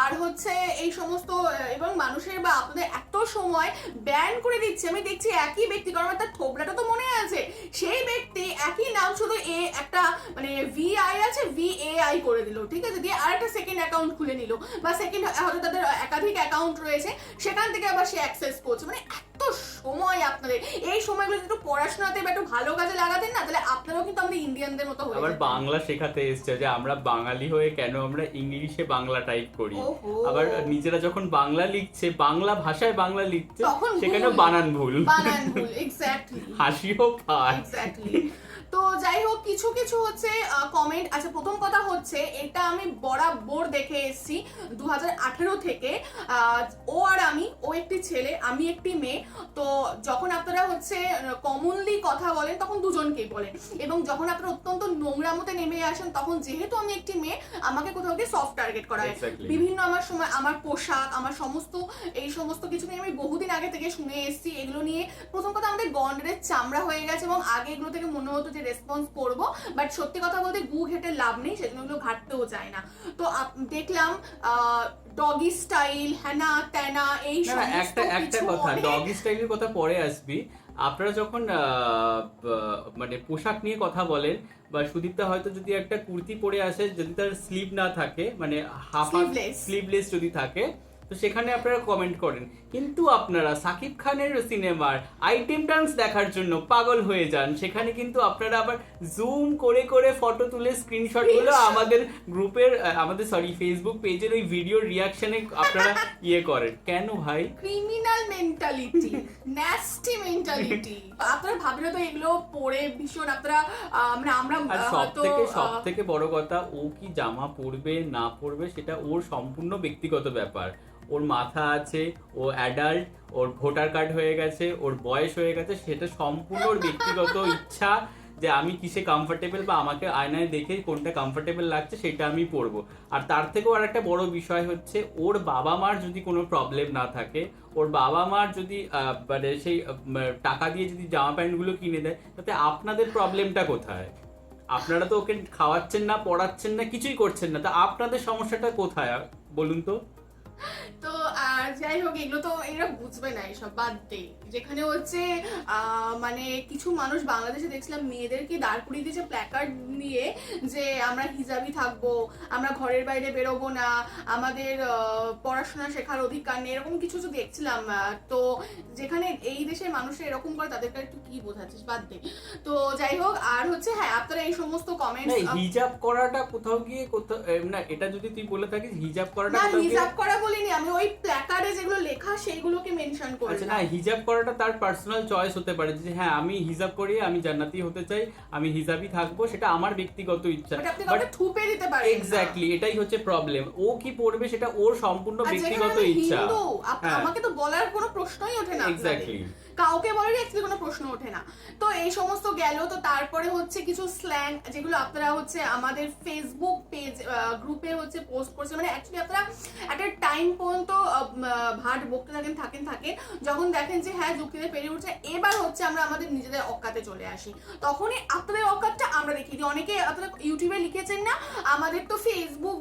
আর হচ্ছে এই সমস্ত এবং মানুষের বা আপনাদের এত সময় ব্যান করে দিচ্ছে, আমি দেখছি একই ব্যক্তি, কারণ তার থোবড়াটা তো মনে আছে, সেই ব্যক্তি একই নাম শুধু একটা মানে VI আছে VAI করে দিল, ঠিক আছে? দিয়ে আরেকটা সেকেন্ড অ্যাকাউন্ট খুলে নিল, বা সেকেন্ড হয়তো তাদের একাধিক অ্যাকাউন্ট রয়েছে, সেখান থেকে আবার সে অ্যাক্সেস করছে। মানে এত সময় আপনাদের, এই সময়গুলো একটু পড়াশোনাতে বা একটু ভালো কাজে লাগাতেন না, তাহলে আপনারাও কিন্তু আমাদের ইন্ডিয়ানদের মতো হয়ে আবার বাংলা শেখাতে এসছে যে আমরা বাঙালি হয়ে কেন আমরা ইংলিশে বাংলা টাইপ করি। আবার নিজেরা যখন বাংলা লিখছে, বাংলা ভাষায় বাংলা লিখছে, সেখানে বানান ভুল। এক্স্যাক্টলি, হাসিও পায়। এক্স্যাক্টলি। তো যাই হোক, কিছু কিছু হচ্ছে কমেন্ট। আচ্ছা, প্রথম কথা হচ্ছে, এটা আমি বরাবর দেখে এসেছি 2018 থেকে। ও আর ও একটি ছেলে, আমি একটি মেয়ে। তো যখন আপনারা হচ্ছে কমনলি কথা বলেন তখন দুজনকেই বলেন, এবং যখন আপনারা অত্যন্ত নোংরামতে নেমে আসেন তখন যেহেতু আমি একটি মেয়ে আমাকে কোথাও গিয়ে সফট টার্গেট করা হয়। বিভিন্ন আমার সময় আমার পোশাক, আমার এই সমস্ত কিছু নিয়ে আমি বহুদিন আগে থেকে শুনে এসেছি। এগুলো নিয়ে প্রথম কথা আমাদের গন্ডের চামড়া হয়ে গেছে, এবং আগে এগুলো থেকে মনে হতো যে রেসপন্স করব, বাট সত্যি কথা বলতে গু ঘেটে লাভ নেই, সেজন্য ওগুলো ঘাটতেও যায় না। তো দেখলাম ডগি স্টাইল, হ্যানা ত্যানা, এই না, সমস্ত একটা কিছু কথা, অনেক- ডগি স্টাইলের কথা পরে আসবি। আপনারা যখন মানে পোশাক নিয়ে কথা বলেন, বা সুদীপ্তা হয়তো যদি একটা কুর্তি পরে আসে, যদি তার স্লিভ না থাকে, মানে হাফ Sleeveless। স্লিভলেস যদি থাকে, তো সেখানে আপনারা কমেন্ট করেন। কিন্তু আপনারা সাকিব খানের সিনেমার আইটেম ডান্স দেখার জন্য পাগল হয়ে যান, সেখানে কিন্তু আপনারা আবার জুম করে করে ফটো তুলে স্ক্রিনশট গুলো আমাদের গ্রুপের ফেসবুক পেজের ওই ভিডিও রিয়াকশনে আপনারা ইয়ে করেন। কেন ভাই? Criminal mentality, nasty mentality. আপনারা ভাবলে তো এগুলো পরে ভীষণ আপনারা মানে আমরা আর হয়তো সব থেকে বড় কথা, ও কি জামা পরবে না পরবে সেটা ওর সম্পূর্ণ ব্যক্তিগত ব্যাপার। ওর মাথা আছে, ও অ্যাডাল্ট, ওর ভোটার কার্ড হয়ে গেছে, ওর বয়স হয়ে গেছে, সেটা সম্পূর্ণ ওর ব্যক্তিগত ইচ্ছা যে আমি কিসে কমফোর্টেবল, বা আমাকে আয়নায় দেখে কোনটা কমফোর্টেবল লাগছে সেটা আমি পরবো। আর তার থেকেও আর একটা বড় বিষয় হচ্ছে, ওর বাবা মার যদি কোনো প্রবলেম না থাকে, ওর বাবা মার যদি মানে সেই টাকা দিয়ে যদি জামা প্যান্টগুলো কিনে দেয়, তাতে আপনাদের প্রবলেমটা কোথায়? আপনারা তো ওকে খাওয়াচ্ছেন না, পড়াচ্ছেন না, কিছুই করছেন না, তা আপনাদের সমস্যাটা কোথায় বলুন তো? তো যাই হোক, এগুলো তো এরা বুঝবে না, এসব বাদ দে। যেখানে হচ্ছে মানে কিছু মানুষ বাংলাদেশে দেখছিলাম মেয়েদেরকে দাঁড় করিয়ে দিয়েছে প্ল্যাকার্ড নিয়ে, যে আমরা হিজাবি থাকবো, আমরা ঘরের বাইরে বেরোবো না, আমাদের পড়াশোনা শেখার অধিকার নেই, এরকম কিছু তো দেখছিলাম। তো যেখানে এই দেশের মানুষরা এরকম করে, তাদেরকে একটু কি বোঝাচ্ছিস, বাদ দে। তো যাই হোক, আর হচ্ছে হ্যাঁ, আপনারা এই সমস্ত কমেন্টস, হিজাব করাটা কোথাও গিয়ে কোথাও না, এটা যদি তুই বলে থাকিস হিজাব করাটা না কোথাও গিয়ে, হিজাব করা বলিনি আমি, ওই প্ল্যাকার্ডে যেগুলো লেখা সেইগুলোকে মেনশন আচ্ছা করেছি। না, হিজাব করাটা তার পার্সোনাল চয়েস হতে পারে, যে হ্যাঁ আমি হিজাব করি, আমি জান্নাতি হতে চাই, আমি হিজাবি থাকবো, সেটা আমার ব্যক্তিগত ইচ্ছা। বাট আপনি কাউকে থুপে দিতে পারেন না। এক্স্যাক্টলি, এটাই হচ্ছে প্রবলেম। ও কি পড়বে সেটা ওর সম্পূর্ণ আর যেখানে ব্যক্তিগত আমি ইচ্ছা। হিন্দু, হ্যাঁ। আমাকে তো বলার কোনো প্রশ্নই ওঠে না আপনাদের। এক্স্যাক্টলি, কাউকে বলারই অ্যাকচুয়ালি কোনো প্রশ্ন ওঠে না। তো এই সমস্ত গেল। তো তারপরে হচ্ছে কিছু স্ল্যাং যেগুলো আপনারা হচ্ছে আমাদের ফেসবুক পেজ গ্রুপে হচ্ছে পোস্ট করছে, মানে অ্যাকচুয়ালি আপনারা একটা টাইম পর্যন্ত ভাট বকতে থাকেন, যখন দেখেন যে হ্যাঁ যুক্তিতে পেরিয়ে উঠছে, এবার হচ্ছে আমরা আমাদের নিজেদের অকাতে চলে আসি, তখনই আপনাদের অকাতটা আমরা দেখি। যে অনেকে আপনারা ইউটিউবে লিখেছেন না, আমাদের তো ফেসবুক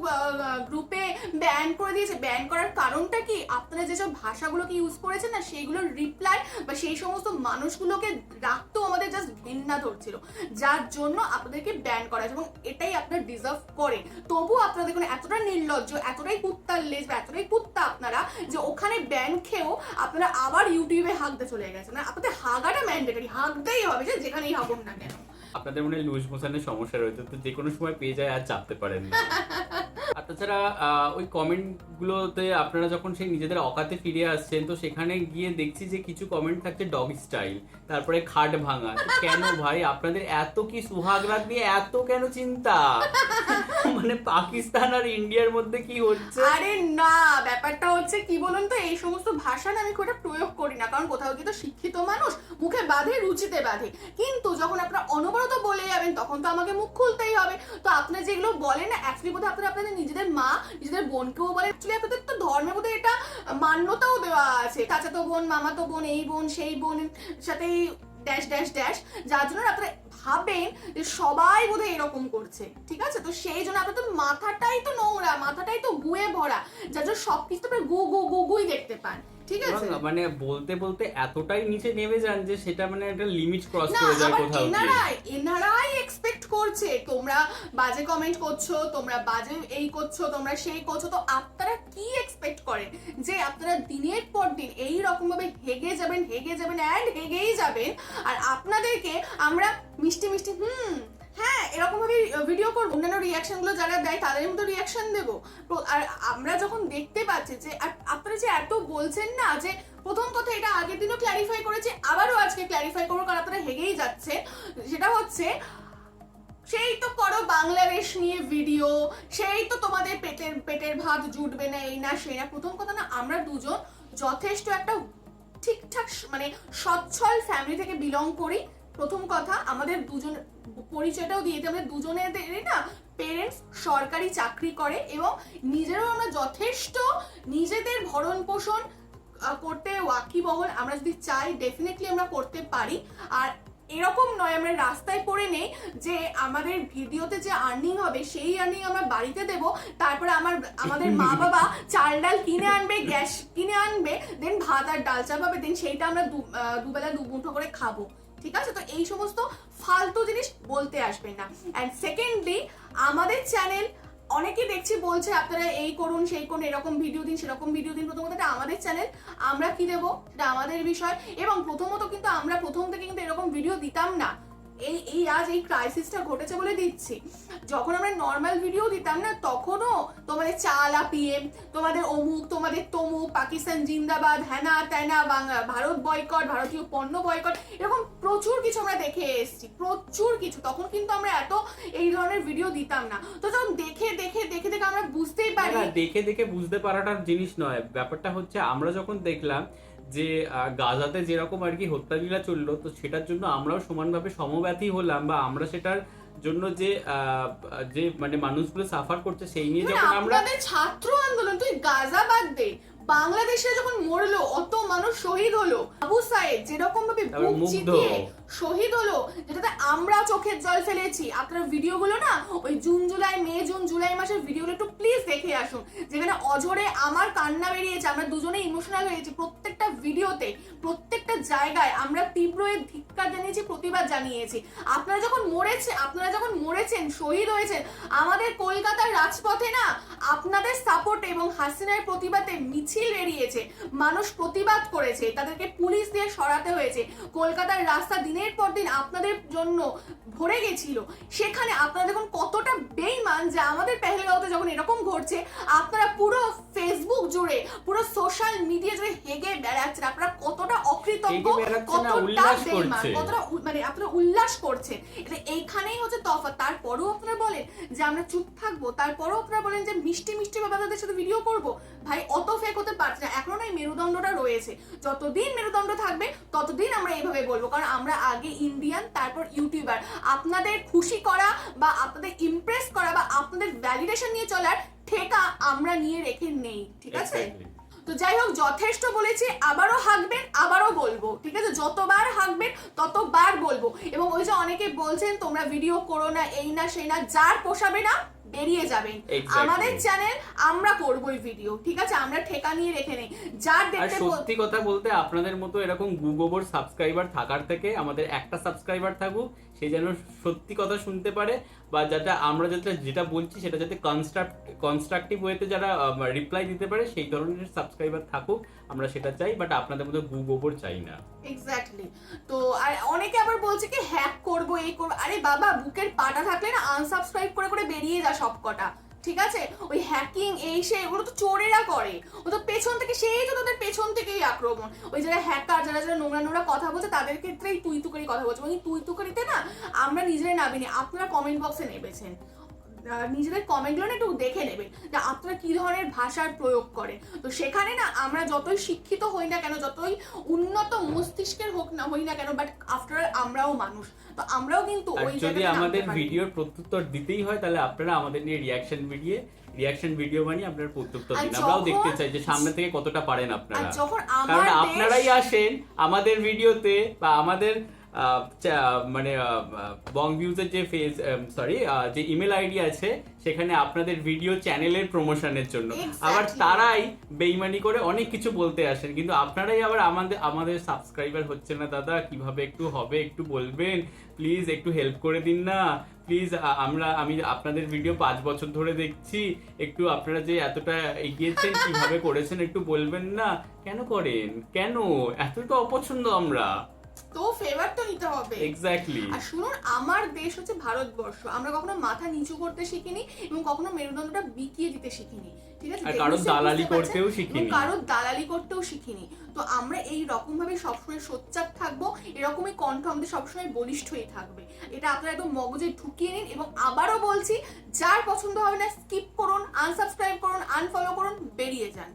গ্রুপে ব্যান করে দিয়েছে। ব্যান করার কারণটা কি? আপনারা যেসব ভাষাগুলোকে ইউজ করেছেন না, সেইগুলোর রিপ্লাই বা সেই সমস্ত মানুষগুলোকে রাখতেও আমাদের জাস্ট ঘেন্না ধরছিল, যার জন্য আপনাদেরকে ব্যান করা হয়েছে, এবং এটাই আপনারা ডিজার্ভ করেন। তবু আপনারা দেখুন এতটা নির্লজ্জ, এতটাই কুত্তার লেজ বা এতটাই কুত্তা আপনারা, যে ওখানে ব্যান খেয়েও আপনারা আবার ইউটিউবে হাঁকতে চলে গেছেন। না, আপনাদের হাগাটা ম্যান্ডেটরি, হাঁকতেই হবে, যে যেখানেই হাঁকুন না কেন। আপনাদের মনে লুজ মোশনের সমস্যা রয়েছে, তো যে কোনো সময় পেয়ে যায় আর চাপতে পারেন না। আর তাছাড়া ওই কমেন্টগুলোতে আপনারা যখন সেই নিজেদের অকাতে ফিরে আসছেন, তো সেখানে গিয়ে দেখছি যে কিছু কমেন্ট থাকছে ডগি স্টাইল, তারপরে খাট ভাঙা। কেন ভাই, আপনাদের এত কি সুহাগ রাত নিয়ে এত কেন চিন্তা? মানে পাকিস্তান আর ইন্ডিয়ার মধ্যে কি হচ্ছে? আরে না, ব্যাপারটা হচ্ছে কি বলুন তো, এই সমস্ত ভাষা না আমি খুব একটা প্রয়োগ করি না, কারণ কোথাও গিয়ে তো শিক্ষিত মানুষ, মুখে বাঁধে রুচিতে বাঁধে। কিন্তু যখন আপনারা অনবরত বলে যাবেন, তখন তো আমাকে মুখ খুলতেই হবে। তো আপনারা যেগুলো বলেন না, অ্যাকচুয়ালি বোধহয় আপনারা আপনাদের নিজেদের মা, নিজেদের বোনকেও বলেন। অ্যাকচুয়ালি আপনাদের তো ধর্মে বোধহয় এটা মান্যতাও দেওয়া আছে, চাচাতো বোন, মামাতো বোন, এই বোন সেই বোনের সাথেই ড্যাশ ড্যাশ ড্যাশ, যার জন্য আপনারা ভাবেন যে সবাই বোধহয় এরকম করছে, ঠিক আছে? তো সেই জন্য আপনাদের মাথাটাই তো নোংরা, মাথাটাই তো গুয়ে ভরা, যার জন্য সবকিছু তো গু গু গু গুই দেখতে পান, ঠিক আছে? মানে বলতে বলতে এতটাই নিচে নেমে যান যে সেটা মানে একটা লিমিট ক্রস না, করে যায় আবার কোথাও গিয়ে। এনারাই এক্সপেক্ট করছে তোমরা বাজে কমেন্ট করছো, তোমরা বাজে এই করছো, তোমরা সেই করছো। তো আপনারা কি এক্সপেক্ট করেন যে আপনারা দিনের পর দিন এই রকম ভাবে হেগে যাবেন অ্যান্ড হেগেই যাবেন, আর আপনাদেরকে আমরা মিষ্টি মিষ্টি হ্যাঁ এরকম ভাবে ভিডিও করবো, অন্যান্য রিয়াকশন গুলো যারা দেয় তাদের মতো রিয়াকশন দেবো। আর আমরা যখন দেখতে পাচ্ছি যে আপনারা যে এত বলছেন না, যে প্রথম কথা এটা আগের দিনও ক্ল্যারিফাই করেছে, আবারও আজকে ক্ল্যারিফাই করবো, কারণ আপনারা হেগেই যাচ্ছে। সেটা হচ্ছে, সেই তো করো বাংলাদেশ নিয়ে ভিডিও, সেই তো তোমাদের পেটের ভাত জুটবে না, এই না সেই না। প্রথম কথা না, আমরা দুজন যথেষ্ট একটা ঠিকঠাক মানে সচ্ছল ফ্যামিলি থেকে বিলং করি। প্রথম কথা, আমাদের দুজন পরিচয়টাও দিয়েছে, আমাদের দুজনের না পেরেন্টস সরকারি চাকরি করে, এবং নিজেরও আমরা যথেষ্ট নিজেদের ভরণ পোষণ করতে ওয়াকিবহল। আমরা যদি চাই ডেফিনেটলি আমরা করতে পারি। আর এরকম নয় আমরা রাস্তায় পড়ে নেই যে আমাদের ভিডিওতে যে আর্নিং হবে সেই আর্নিং আমরা বাড়িতে দেব, তারপরে আমাদের মা বাবা চাল ডাল কিনে আনবে, গ্যাস কিনে আনবে, দেন ভাত আর ডাল চাপাবে, দেন সেইটা আমরা দুবেলা দুমুঠো করে খাবো। ঠিক আছে, তো এই সমস্ত ফালতু জিনিস বলতে আসবেন না। অ্যান্ড সেকেন্ডলি আমাদের চ্যানেল অনেকে দেখছি বলছে আপনারা এই করুন সেই করুন, এরকম ভিডিও দিন সেরকম ভিডিও দিন। প্রথমত এটা আমাদের চ্যানেল, আমরা কি দেবো সেটা আমাদের বিষয়। এবং প্রথমত কিন্তু আমরা প্রথম থেকে কিন্তু এরকম ভিডিও দিতাম না, এই আজ এই ক্রাইসিসটা ঘটেছে বলে দিচ্ছি। যখন আমরা নর্মাল ভিডিও দিতাম না তখনও তোমাদের চালা পিএম, তোমাদের অমুক, তোমাদের তমুক, পাকিস্তান জিন্দাবাদ, হ্যানা ত্যানা, ভারত বয়কট, ভারতীয় পণ্য বয়কট, এরকম প্রচুর কিছু আমরা দেখে এসেছি, প্রচুর কিছু। তখন কিন্তু আমরা এত এই ধরনের ভিডিও দিতাম না। তো যখন দেখে দেখে দেখে দেখে আমরা বুঝতেই পারি, দেখে দেখে বুঝতে পারাটার জিনিস নয়, ব্যাপারটা হচ্ছে আমরা যখন দেখলাম যে গাজাতে যেরকম আর কি হত্যালীলা চললো, তো সেটার জন্য আমরাও সমানভাবে সমব্যথী হলাম, বা আমরা সেটার জন্য যে মানে মানুষগুলো সাফার করছে সেই নিয়ে যখন আমরা ছাত্র আন্দোলন, তুই গাজা বাদ দে, বাংলাদেশে যখন মরলো অত মানুষ শহীদ হলো, আবু সাইদ যেরকম ভাবে বুক চিতিয়ে শহীদ হলো, যেটাতে আমরা চোখের জল ফেলেছি। আপনারা ভিডিওগুলো না ওই মে জুন জুলাই মাসের ভিডিওগুলো একটু প্লিজ দেখে আসুন, যেখানে অঝরে আমার কান্না বেরিয়েছে, আমরা দুজনে ইমোশনাল হয়েছি। প্রত্যেকটা ভিডিওতে প্রত্যেকটা জায়গায় আমরা তীব্র এর ধিক্কার জানিয়েছি, প্রতিবাদ জানিয়েছি। আপনারা যখন মরেছেন শহীদ হয়েছেন, আমাদের কলকাতার রাজপথে না আপনাদের সাপোর্টে এবং হাসিনার প্রতিবাদে মিছিল বেরিয়েছে, মানুষ প্রতিবাদ করেছে, তাদেরকে পুলিশ দিয়ে সরাতে হয়েছে। কলকাতার রাস্তা দিনের পর দিন আপনাদের জন্য ভরে গেছিল। সেখানে আপনারা দেখুন কতটা বেইমান যে আমাদের পেহেলগাঁওতে যখন এরকম ঘটছে, আপনারা পুরো ফেসবুক জুড়ে, পুরো সোশ্যাল মিডিয়া জুড়ে হেগে বেড়াচ্ছেন। আপনারা কতটা অকৃতজ্ঞ, কতটা বেইমান, কতটা মানে আপনারা উল্লাস করছেন। এটা এইখানেই হচ্ছে তফাৎ। তারপরেও আপনারা বলেন যে আমরা চুপ থাকবো, তারপরেও আপনারা বলেন যে মিষ্টি মিষ্টি বাবাদের সাথে ভিডিও করব। ভাই অত ফেক হতে পারছে না, এখনো এই মেরুদণ্ডটা রয়েছে। যতদিন মেরুদণ্ড থাকবে ততদিন আমরা এইভাবে বলবো, কারণ আমরা আগে ইন্ডিয়ান, তারপর ইউটিউবার। আপনাদের খুশি করা বা আপনাদের ইমপ্রেস করা বা আপনাদের ভ্যালিডেশন নিয়ে চলার ঠেকা আমরা নিয়ে রেখে নেই, ঠিক আছে? তো যাই হোক, যথেষ্ট বলেছি, আবারও হাঁকবেন, আবারও বলবো, ঠিক আছে? যতবার হাঁকবেন ততবার বলবো। এবং ওই যে অনেকে বলছেন তোমরা ভিডিও করো না, এই না সেই না, যার পোষাবে না বেরিয়ে যাবেন। আমাদের চ্যানেল, আমরা করবোই ভিডিও, ঠিক আছে? আমরা ঠেকা নিয়ে রেখে নেই। যার দেখতে, সত্যি কথা বলতে আপনাদের মতো এরকম গুগোবর সাবস্ক্রাইবার থাকার থেকে আমাদের একটা সাবস্ক্রাইবার থাকুক, সে যেন সত্যি কথা শুনতে পারে, বা যাতে আমরা যেটা বলছি সেটা যাতে কনস্ট্রাকটিভ ওয়েতে যারা রিপ্লাই দিতে পারে, সেই ধরনের সাবস্ক্রাইবার থাকুক, আমরা সেটা চাই। বাট আপনাদের মতো গুগোবর চাই না। এক্স্যাক্টলি। তো আর অনেকে আবার বলছে কি হ্যাক করবো, এই করবো। আরে বাবা, বুকের পাটা থাকলে না আনসাবস্ক্রাইব করে করে বেরিয়ে যা সবকটা, ঠিক আছে? ওই হ্যাকিং এই সে এগুলো তো চোরেরা করে, ও তো পেছন থেকে, সেই তো তোদের পেছন থেকেই আক্রমণ। ওই যারা হ্যাকার, যারা নোংরা নোংরা কথা বলছে তাদের ক্ষেত্রেই তুই তুকারি কথা বলছে। ওই তুই তুকারিতে না আমরা নিজেরাই নামিনি, আপনারা কমেন্ট বক্সে নেবেছেন, নিজেদের কমেন্টগুলো একটু দেখে নেবেন যে আপনারা কি ধরনের ভাষার প্রয়োগ করে। তো সেখানে না আমরা যতই শিক্ষিত হই না কেন, যতই উন্নত মস্তিষ্কের হই না কেন, বাট আফটার আমরাও মানুষ, তো আমরাও কিন্তু ওই যদি আমাদের ভিডিওর প্রত্যুত্তর দিতেই হয়, তাহলে আপনারা আমাদের নিয়ে রিয়াকশন ভিডিও বানিয়ে আপনারা প্রত্যুত্তর দিন। আমরাও দেখতে চাই যে সামনে থেকে কতটা পারেন আপনারা, কারণ আপনারাই আসেন আমাদের ভিডিওতে বা আমাদের মানে বং ভিউজের যে যে ইমেল আইডি আছে, সেখানে আপনাদের ভিডিও চ্যানেলের প্রমোশনের জন্য। আবার তারাই বেইমানি করে অনেক কিছু বলতে আসেন, কিন্তু আপনারাই আবার আমাদের সাবস্ক্রাইবার হচ্ছে না দাদা, কিভাবে একটু হবে, একটু বলবেন প্লিজ, একটু হেল্প করে দিন না প্লিজ। আমি আপনাদের ভিডিও 5 বছর ধরে দেখছি, একটু আপনারা যে এতটা এগিয়েছেন কিভাবে করেছেন একটু বলবেন না? কেন করেন, কেন এত তো অপছন্দ আমরা? তো ফেভার তো নিতে হবে। এক্স্যাক্টলি। আর শুনুন, আমার দেশ হচ্ছে ভারতবর্ষ, আমরা কখনো মাথা নিচু করতে শিখিনি এবং কখনো মেরুদণ্ডটা বিকিয়ে দিতে শিখিনি, ঠিক আছে? আর কারোর দালালি করতেও শিখিনি, তো আমরা এই রকম ভাবে সবসময় সোচ্চার থাকবো, এরকমই কণ্ঠ আমাদের সবসময় বলিষ্ঠই থাকবে। এটা আপনারা একদম মগজে ঢুকিয়ে নিন। এবং আবারও বলছি, যার পছন্দ হবে না স্কিপ করুন, আনসাবস্ক্রাইব করুন, আনফলো করুন, বেরিয়ে যান।